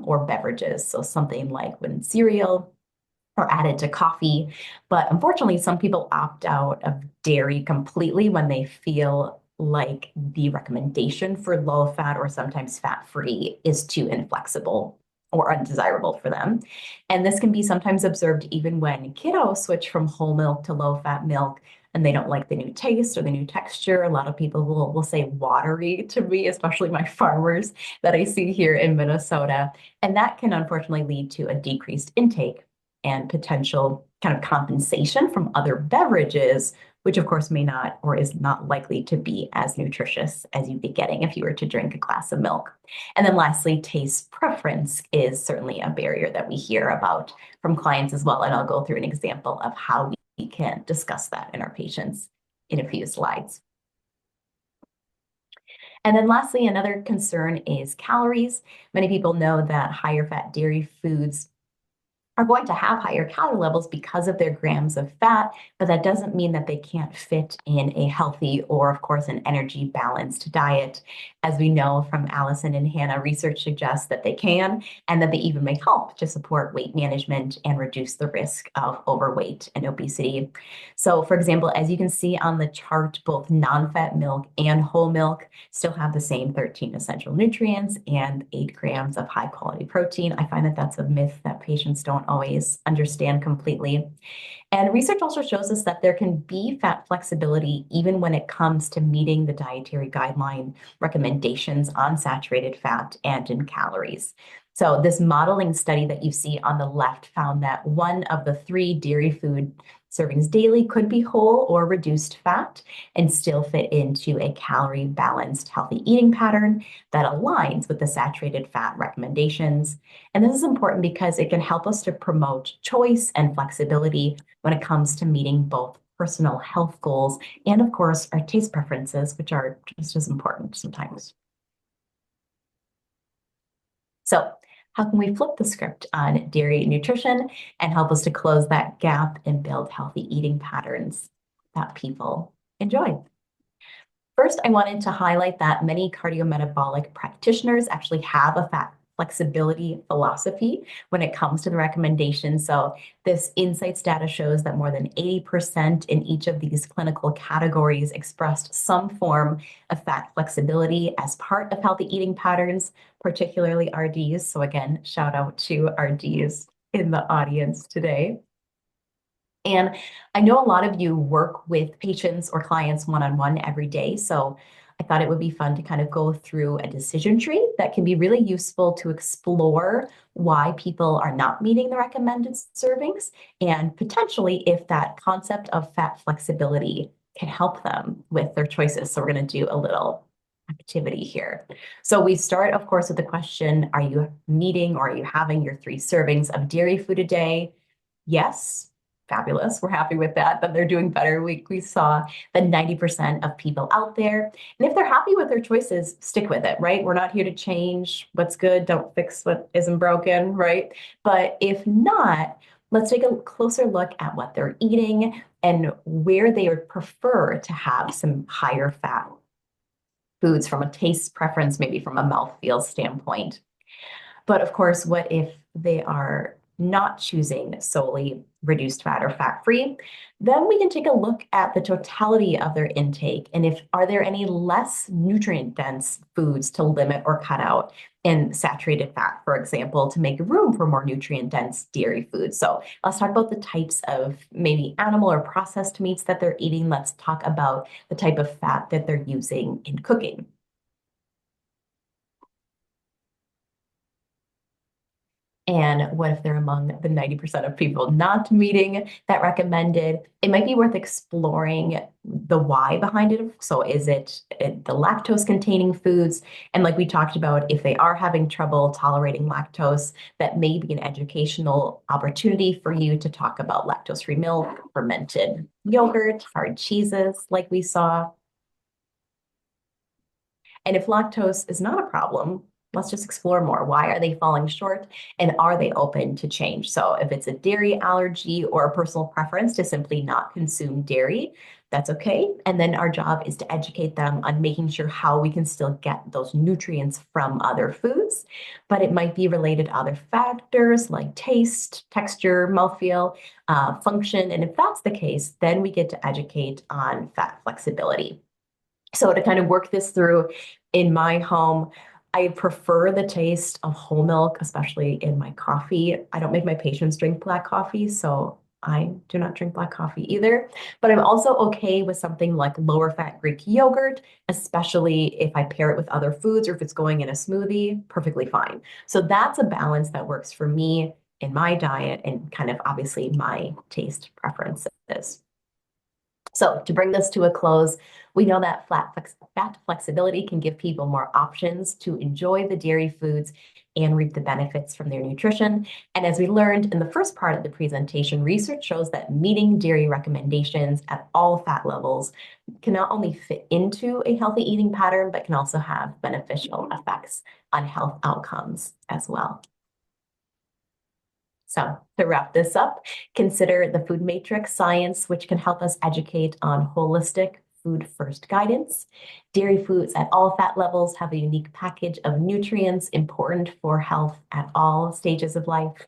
or beverages. So something like when cereal or added to coffee. But unfortunately, some people opt out of dairy completely when they feel like the recommendation for low fat or sometimes fat-free is too inflexible or undesirable for them. And this can be sometimes observed even when kiddos switch from whole milk to low-fat milk and they don't like the new taste or the new texture. A lot of people will say watery to me, especially my farmers that I see here in Minnesota. And that can unfortunately lead to a decreased intake and potential kind of compensation from other beverages, which of course may not or is not likely to be as nutritious as you'd be getting if you were to drink a glass of milk. And then lastly, taste preference is certainly a barrier that we hear about from clients as well. And I'll go through an example of how we can discuss that in our patients in a few slides. And then lastly, another concern is calories. Many people know that higher fat dairy foods are going to have higher calorie levels because of their grams of fat, but that doesn't mean that they can't fit in a healthy or, of course, an energy balanced diet. As we know from Allison and Hannah, research suggests that they can, and that they even may help to support weight management and reduce the risk of overweight and obesity. So, for example, as you can see on the chart, both non-fat milk and whole milk still have the same 13 essential nutrients and 8 grams of high quality protein. I find that that's a myth that patients don't always understand completely. And research also shows us that there can be fat flexibility even when it comes to meeting the dietary guideline recommendations on saturated fat and in calories. So this modeling study that you see on the left found that one of the 3 dairy food servings daily could be whole or reduced fat and still fit into a calorie balanced healthy eating pattern that aligns with the saturated fat recommendations. And this is important because it can help us to promote choice and flexibility when it comes to meeting both personal health goals and, of course, our taste preferences, which are just as important sometimes. So, how can we flip the script on dairy nutrition and help us to close that gap and build healthy eating patterns that people enjoy? First, I wanted to highlight that many cardiometabolic practitioners actually have a fat flexibility philosophy when it comes to the recommendations. So this insights data shows that more than 80% in each of these clinical categories expressed some form of fat flexibility as part of healthy eating patterns, particularly RDs. So again, shout out to RDs in the audience today. And I know a lot of you work with patients or clients one-on-one every day. So I thought it would be fun to kind of go through a decision tree that can be really useful to explore why people are not meeting the recommended servings and potentially if that concept of fat flexibility can help them with their choices. So we're going to do a little activity here. So we start, of course, with the question, are you meeting or are you having your 3 servings of dairy food a day? Yes. Fabulous. We're happy with that, that they're doing better. We saw that 90% of people out there. And if they're happy with their choices, stick with it, right? We're not here to change what's good. Don't fix what isn't broken, right? But if not, let's take a closer look at what they're eating and where they would prefer to have some higher fat foods from a taste preference, maybe from a mouthfeel standpoint. But of course, what if they are not choosing solely reduced fat or fat-free? Then we can take a look at the totality of their intake and if are there any less nutrient-dense foods to limit or cut out in saturated fat, for example, to make room for more nutrient-dense dairy foods. So let's talk about the types of maybe animal or processed meats that they're eating. Let's talk about the type of fat that they're using in cooking. And what if they're among the 90% of people not meeting that recommended? It might be worth exploring the why behind it. So is it the lactose containing foods? And like we talked about, if they are having trouble tolerating lactose, that may be an educational opportunity for you to talk about lactose-free milk, fermented yogurt, hard cheeses, like we saw. And if lactose is not a problem, let's just explore more. Why are they falling short and are they open to change? So if it's a dairy allergy or a personal preference to simply not consume dairy, that's okay. And then our job is to educate them on making sure how we can still get those nutrients from other foods, but it might be related to other factors like taste, texture, mouthfeel, function. And if that's the case, then we get to educate on fat flexibility. So to kind of work this through in my home, I prefer the taste of whole milk, especially in my coffee. I don't make my patients drink black coffee, so I do not drink black coffee either. But I'm also okay with something like lower fat Greek yogurt, especially if I pair it with other foods or if it's going in a smoothie, perfectly fine. So that's a balance that works for me in my diet and kind of obviously my taste preferences. So to bring this to a close, we know that fat flexibility can give people more options to enjoy the dairy foods and reap the benefits from their nutrition. And as we learned in the first part of the presentation, research shows that meeting dairy recommendations at all fat levels can not only fit into a healthy eating pattern, but can also have beneficial effects on health outcomes as well. So to wrap this up, consider the food matrix science, which can help us educate on holistic food first guidance. Dairy foods at all fat levels have a unique package of nutrients important for health at all stages of life.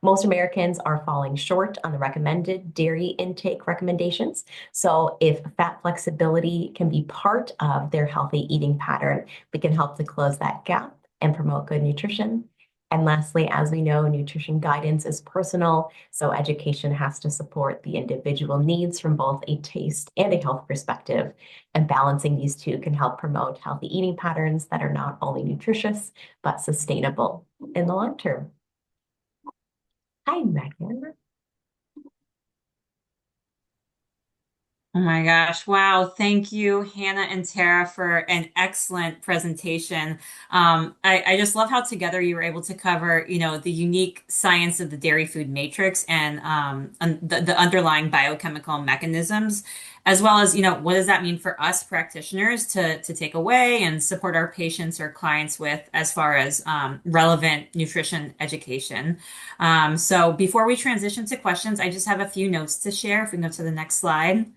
Most Americans are falling short on the recommended dairy intake recommendations. So if fat flexibility can be part of their healthy eating pattern, we can help to close that gap and promote good nutrition. And lastly, as we know, nutrition guidance is personal, so education has to support the individual needs from both a taste and a health perspective. And balancing these two can help promote healthy eating patterns that are not only nutritious, but sustainable in the long term. Hi, Megan. Oh my gosh. Wow. Thank you, Hannah and Tara, for an excellent presentation. I just love how together you were able to cover, the unique science of the dairy food matrix and the underlying biochemical mechanisms, as well as, what does that mean for us practitioners to take away and support our patients or clients with as far as relevant nutrition education. So before we transition to questions, I just have a few notes to share. If we can go to the next slide.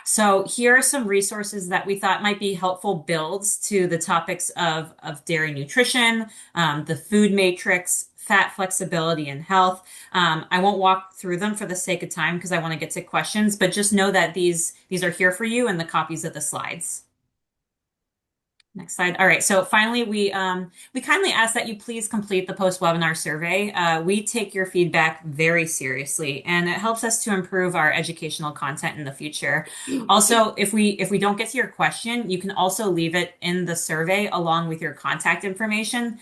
So here are some resources that we thought might be helpful builds to the topics of dairy nutrition, the food matrix, fat flexibility and health. I won't walk through them for the sake of time because I want to get to questions, but just know that these are here for you and the copies of the slides. Next slide. All right. So finally, we kindly ask that you please complete the post-webinar survey. We take your feedback very seriously, and it helps us to improve our educational content in the future. Also, if we don't get to your question, you can also leave it in the survey along with your contact information,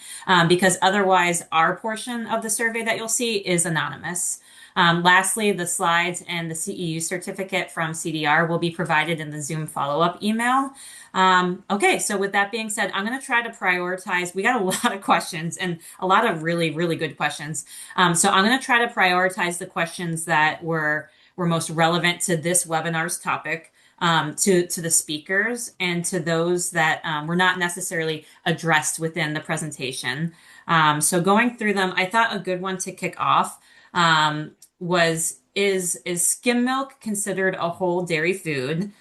because otherwise our portion of the survey that you'll see is anonymous. Lastly, the slides and the CEU certificate from CDR will be provided in the Zoom follow-up email. Okay, so with that being said, I'm going to try to prioritize. We got a lot of questions and a lot of really, really good questions. So I'm going to try to prioritize the questions that were most relevant to this webinar's topic, to the speakers and to those that were not necessarily addressed within the presentation. So going through them, I thought a good one to kick off is skim milk considered a whole dairy food?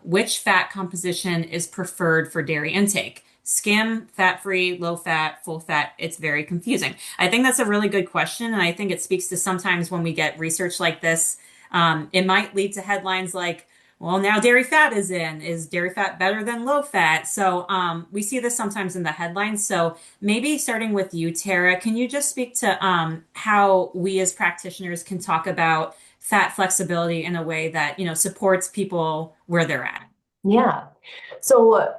Which fat composition is preferred for dairy intake? Skim, fat-free, low fat, full fat. It's very confusing. I think that's a really good question, and I think it speaks to sometimes when we get research like this, it might lead to headlines like, well, now dairy fat is in. Is dairy fat better than low fat? So we see this sometimes in the headlines. So maybe starting with you, Tara, can you just speak to how we as practitioners can talk about fat flexibility in a way that, supports people where they're at? Yeah. So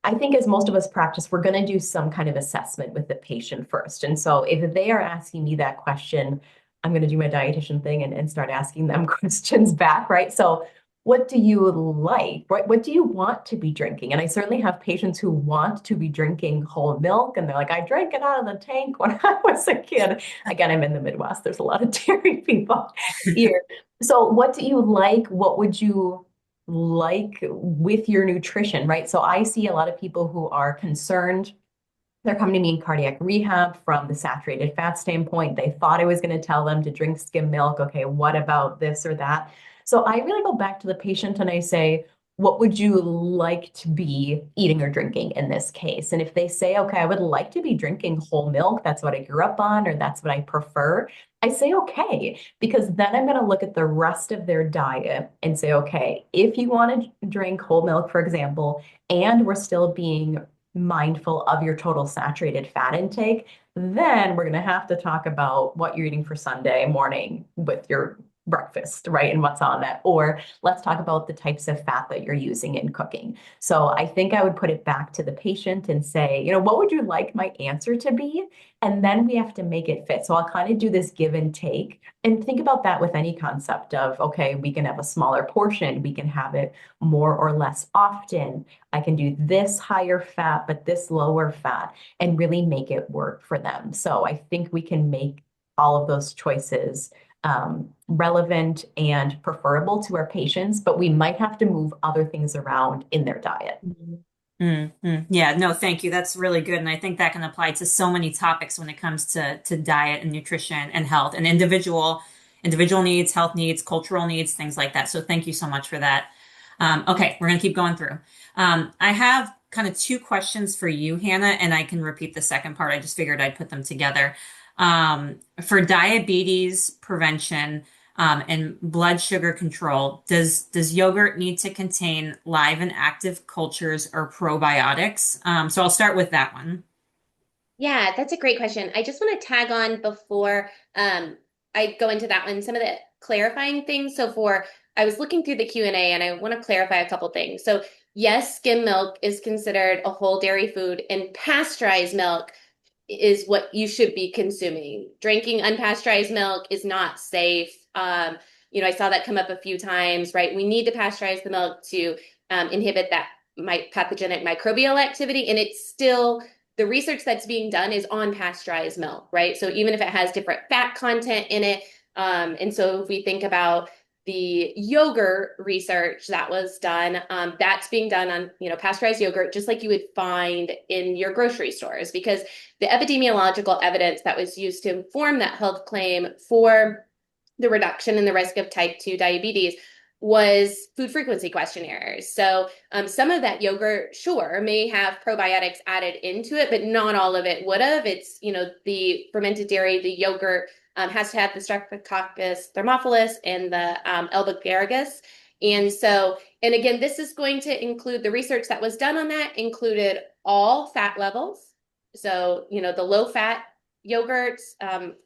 I think as most of us practice, we're going to do some kind of assessment with the patient first. And so if they are asking me that question, I'm going to do my dietitian thing and start asking them questions back, right? So what do you like? What do you want to be drinking? And I certainly have patients who want to be drinking whole milk, and they're like, I drank it out of the tank when I was a kid. Again, I'm in the Midwest. There's a lot of dairy people here. So what do you like? What would you like with your nutrition, right? So I see a lot of people who are concerned. They're coming to me in cardiac rehab from the saturated fat standpoint. They thought I was going to tell them to drink skim milk. Okay, what about this or that? So I really go back to the patient and I say, what would you like to be eating or drinking in this case? And if they say, okay, I would like to be drinking whole milk, that's what I grew up on, or that's what I prefer, I say, okay, because then I'm going to look at the rest of their diet and say, okay, if you want to drink whole milk, for example, and we're still being mindful of your total saturated fat intake, then we're going to have to talk about what you're eating for Sunday morning with your breakfast, right? And what's on that. Or let's talk about the types of fat that you're using in cooking. So I think I would put it back to the patient and say, what would you like my answer to be? And then we have to make it fit. So I'll kind of do this give and take and think about that with any concept of, okay, we can have a smaller portion. We can have it more or less often. I can do this higher fat, but this lower fat, and really make it work for them. So I think we can make all of those choices relevant and preferable to our patients, but we might have to move other things around in their diet. Yeah, no, thank you. That's really good. And I think that can apply to so many topics when it comes to diet and nutrition and health and individual needs, health needs, cultural needs, things like that. So thank you so much for that. Okay, we're going to keep going through. I have kind of two questions for you, Hannah, and I can repeat the second part. I just figured I'd put them together. For diabetes prevention, and blood sugar control, does yogurt need to contain live and active cultures or probiotics? So I'll start with that one. Yeah, that's a great question. I just want to tag on before I go into that one, some of the clarifying things. I was looking through the Q&A and I want to clarify a couple things. So yes, skim milk is considered a whole dairy food, and pasteurized milk is what you should be consuming. Drinking unpasteurized milk is not safe. I saw that come up a few times, right? We need to pasteurize the milk to inhibit that pathogenic microbial activity. And it's still, the research that's being done is on pasteurized milk, right? So even if it has different fat content in it, and so if we think about the yogurt research that was done, that's being done on, pasteurized yogurt, just like you would find in your grocery stores, because the epidemiological evidence that was used to inform that health claim for the reduction in the risk of type 2 diabetes was food frequency questionnaires. So some of that yogurt, sure, may have probiotics added into it, but not all of it would have. It's, the fermented dairy, the yogurt has to have the Streptococcus thermophilus and the Elbigaragus. And again, this is going to include the research that was done on that included all fat levels. So, the low fat yogurts,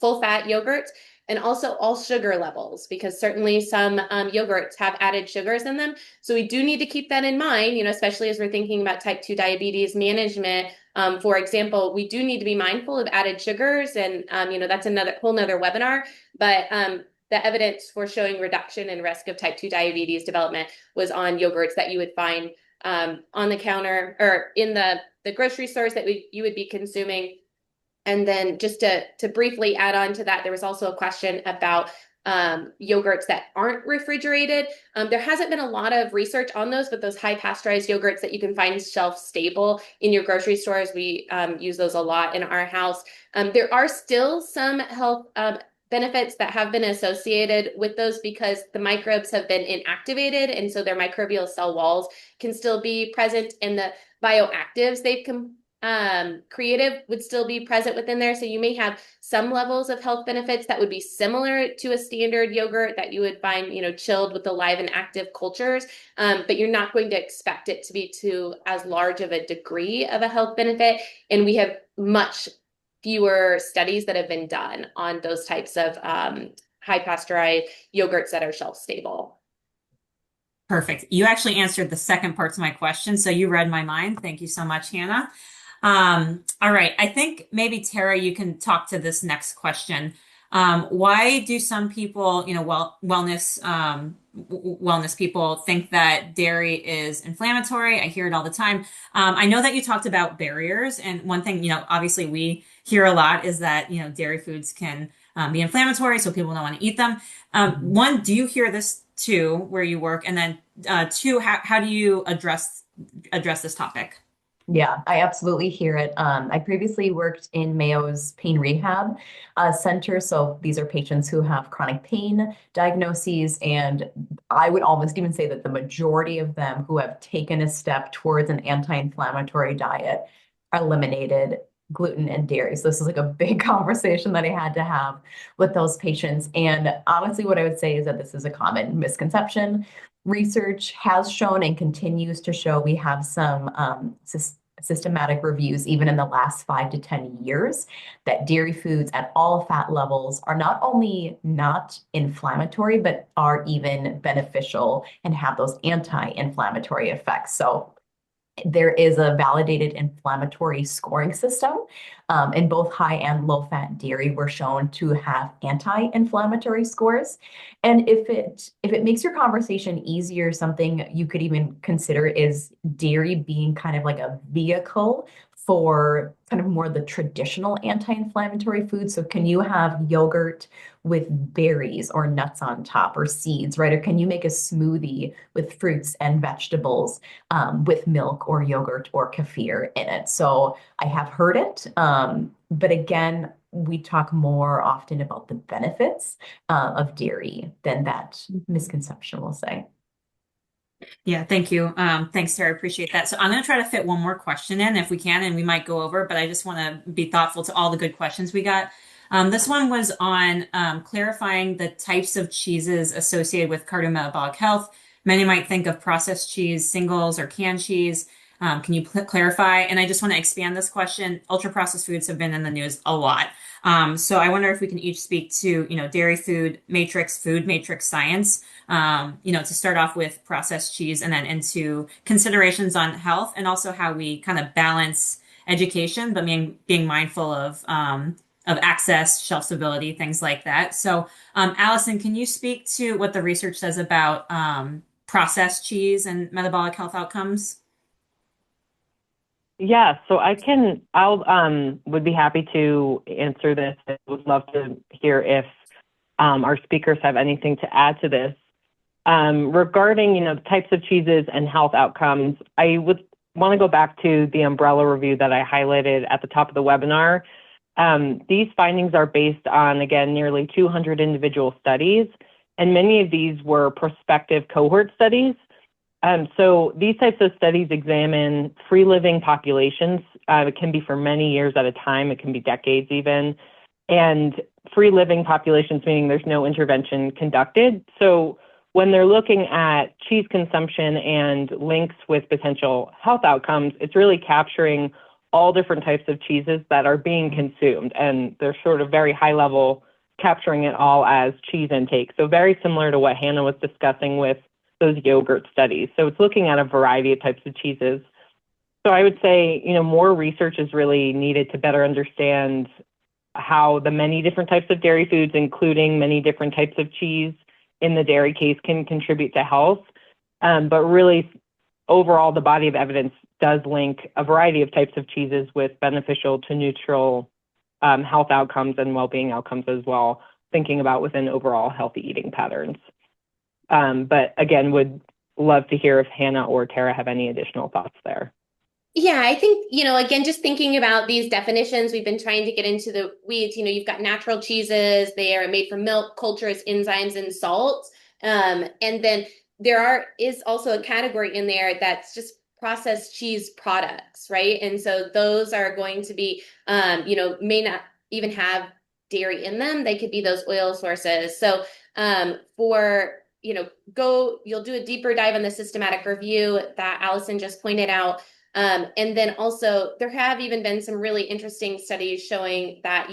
full fat yogurts, and also all sugar levels, because certainly some yogurts have added sugars in them. So we do need to keep that in mind, especially as we're thinking about type 2 diabetes management. For example, we do need to be mindful of added sugars, and that's another whole nother webinar. But the evidence for showing reduction in risk of type 2 diabetes development was on yogurts that you would find on the counter or in the grocery stores that you would be consuming. And then just to briefly add on to that, there was also a question about yogurts that aren't refrigerated. There hasn't been a lot of research on those, but those high pasteurized yogurts that you can find shelf stable in your grocery stores, we use those a lot in our house. There are still some health benefits that have been associated with those because the microbes have been inactivated, and so their microbial cell walls can still be present, and the bioactives they've creative would still be present within there. So you may have some levels of health benefits that would be similar to a standard yogurt that you would find, chilled with the live and active cultures. But you're not going to expect it to be to as large of a degree of a health benefit. And we have much fewer studies that have been done on those types of high pasteurized yogurts that are shelf stable. Perfect. You actually answered the second part to my question, so you read my mind. Thank you so much, Hannah. All right. I think maybe Tara, you can talk to this next question. Why do some people, wellness people think that dairy is inflammatory? I hear it all the time. I know that you talked about barriers, and one thing, obviously we hear a lot is that, dairy foods can be inflammatory, so people don't want to eat them. One, do you hear this too, where you work? And then two, how do you address this topic? Yeah, I absolutely hear it. I previously worked in Mayo's pain rehab center. So these are patients who have chronic pain diagnoses. And I would almost even say that the majority of them who have taken a step towards an anti-inflammatory diet eliminated gluten and dairy. So this is like a big conversation that I had to have with those patients. And honestly, what I would say is that this is a common misconception. Research has shown and continues to show, we have some systematic reviews, even in the last 5 to 10 years, that dairy foods at all fat levels are not only not inflammatory, but are even beneficial and have those anti-inflammatory effects. So there is a validated inflammatory scoring system, and both high and low fat dairy were shown to have anti-inflammatory scores. And if it makes your conversation easier, something you could even consider is dairy being kind of like a vehicle for kind of more the traditional anti-inflammatory food. So can you have yogurt with berries or nuts on top or seeds, right? Or can you make a smoothie with fruits and vegetables with milk or yogurt or kefir in it? So I have heard it, but again, we talk more often about the benefits of dairy than that misconception, we'll say. Yeah, thank you. Thanks, Tara. Appreciate that. So I'm going to try to fit one more question in if we can, and we might go over, but I just want to be thoughtful to all the good questions we got. This one was on clarifying the types of cheeses associated with cardiometabolic health. Many might think of processed cheese, singles, or canned cheese. Can you clarify? And I just want to expand this question. Ultra processed foods have been in the news a lot. So I wonder if we can each speak to, dairy food matrix science, to start off with processed cheese and then into considerations on health and also how we kind of balance education, but being mindful of access, shelf stability, things like that. So, Allison, can you speak to what the research says about processed cheese and metabolic health outcomes? Yeah, so would be happy to answer this. I would love to hear if our speakers have anything to add to this. Regarding, the types of cheeses and health outcomes, I would want to go back to the umbrella review that I highlighted at the top of the webinar. These findings are based on, again, nearly 200 individual studies, and many of these were prospective cohort studies. So these types of studies examine free living populations. It can be for many years at a time. It can be decades even. And free living populations, meaning there's no intervention conducted. So when they're looking at cheese consumption and links with potential health outcomes, it's really capturing all different types of cheeses that are being consumed. And they're sort of very high level, capturing it all as cheese intake. So very similar to what Hannah was discussing with those yogurt studies. So it's looking at a variety of types of cheeses. So I would say, more research is really needed to better understand how the many different types of dairy foods, including many different types of cheese in the dairy case, can contribute to health. But really, overall, the body of evidence does link a variety of types of cheeses with beneficial to neutral health outcomes and well-being outcomes as well, thinking about within overall healthy eating patterns. But again, would love to hear if Hannah or Tara have any additional thoughts there. Yeah, I think, again, just thinking about these definitions, we've been trying to get into the weeds. You've got natural cheeses, they are made from milk, cultures, enzymes, and salts. And then is also a category in there that's just processed cheese products, right? And so those are going to be, may not even have dairy in them. They could be those oil sources. So you'll do a deeper dive on the systematic review that Allison just pointed out. And then also there have even been some really interesting studies showing that,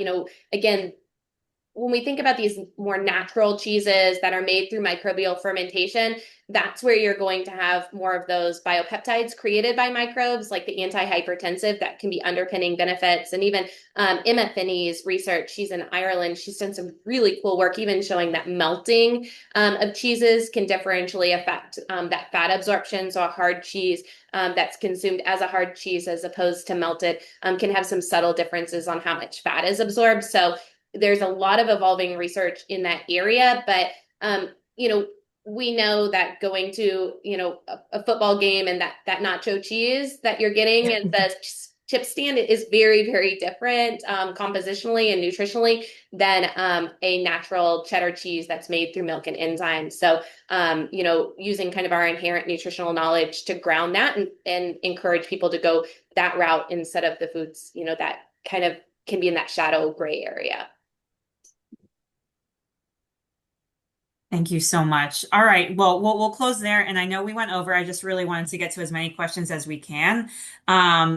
again, when we think about these more natural cheeses that are made through microbial fermentation, that's where you're going to have more of those biopeptides created by microbes, like the antihypertensive that can be underpinning benefits. And even Emma Finney's research, she's in Ireland, she's done some really cool work, even showing that melting of cheeses can differentially affect that fat absorption. So a hard cheese that's consumed as a hard cheese as opposed to melted can have some subtle differences on how much fat is absorbed. So there's a lot of evolving research in that area, but we know that going to a football game and that nacho cheese that you're getting at the chip stand is very, very different compositionally and nutritionally than a natural cheddar cheese that's made through milk and enzymes. So using kind of our inherent nutritional knowledge to ground that and encourage people to go that route instead of the foods that kind of can be in that shadow gray area. Thank you so much. All right. Well, we'll close there. And I know we went over. I just really wanted to get to as many questions as we can.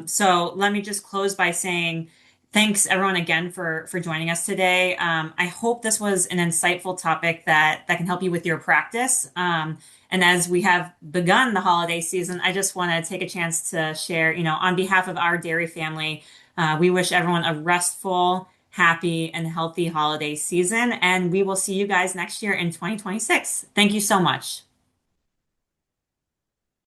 So let me just close by saying thanks everyone again for joining us today. I hope this was an insightful topic that can help you with your practice. And as we have begun the holiday season, I just want to take a chance to share, on behalf of our dairy family, we wish everyone a restful, happy, and healthy holiday season. And we will see you guys next year in 2026. Thank you so much.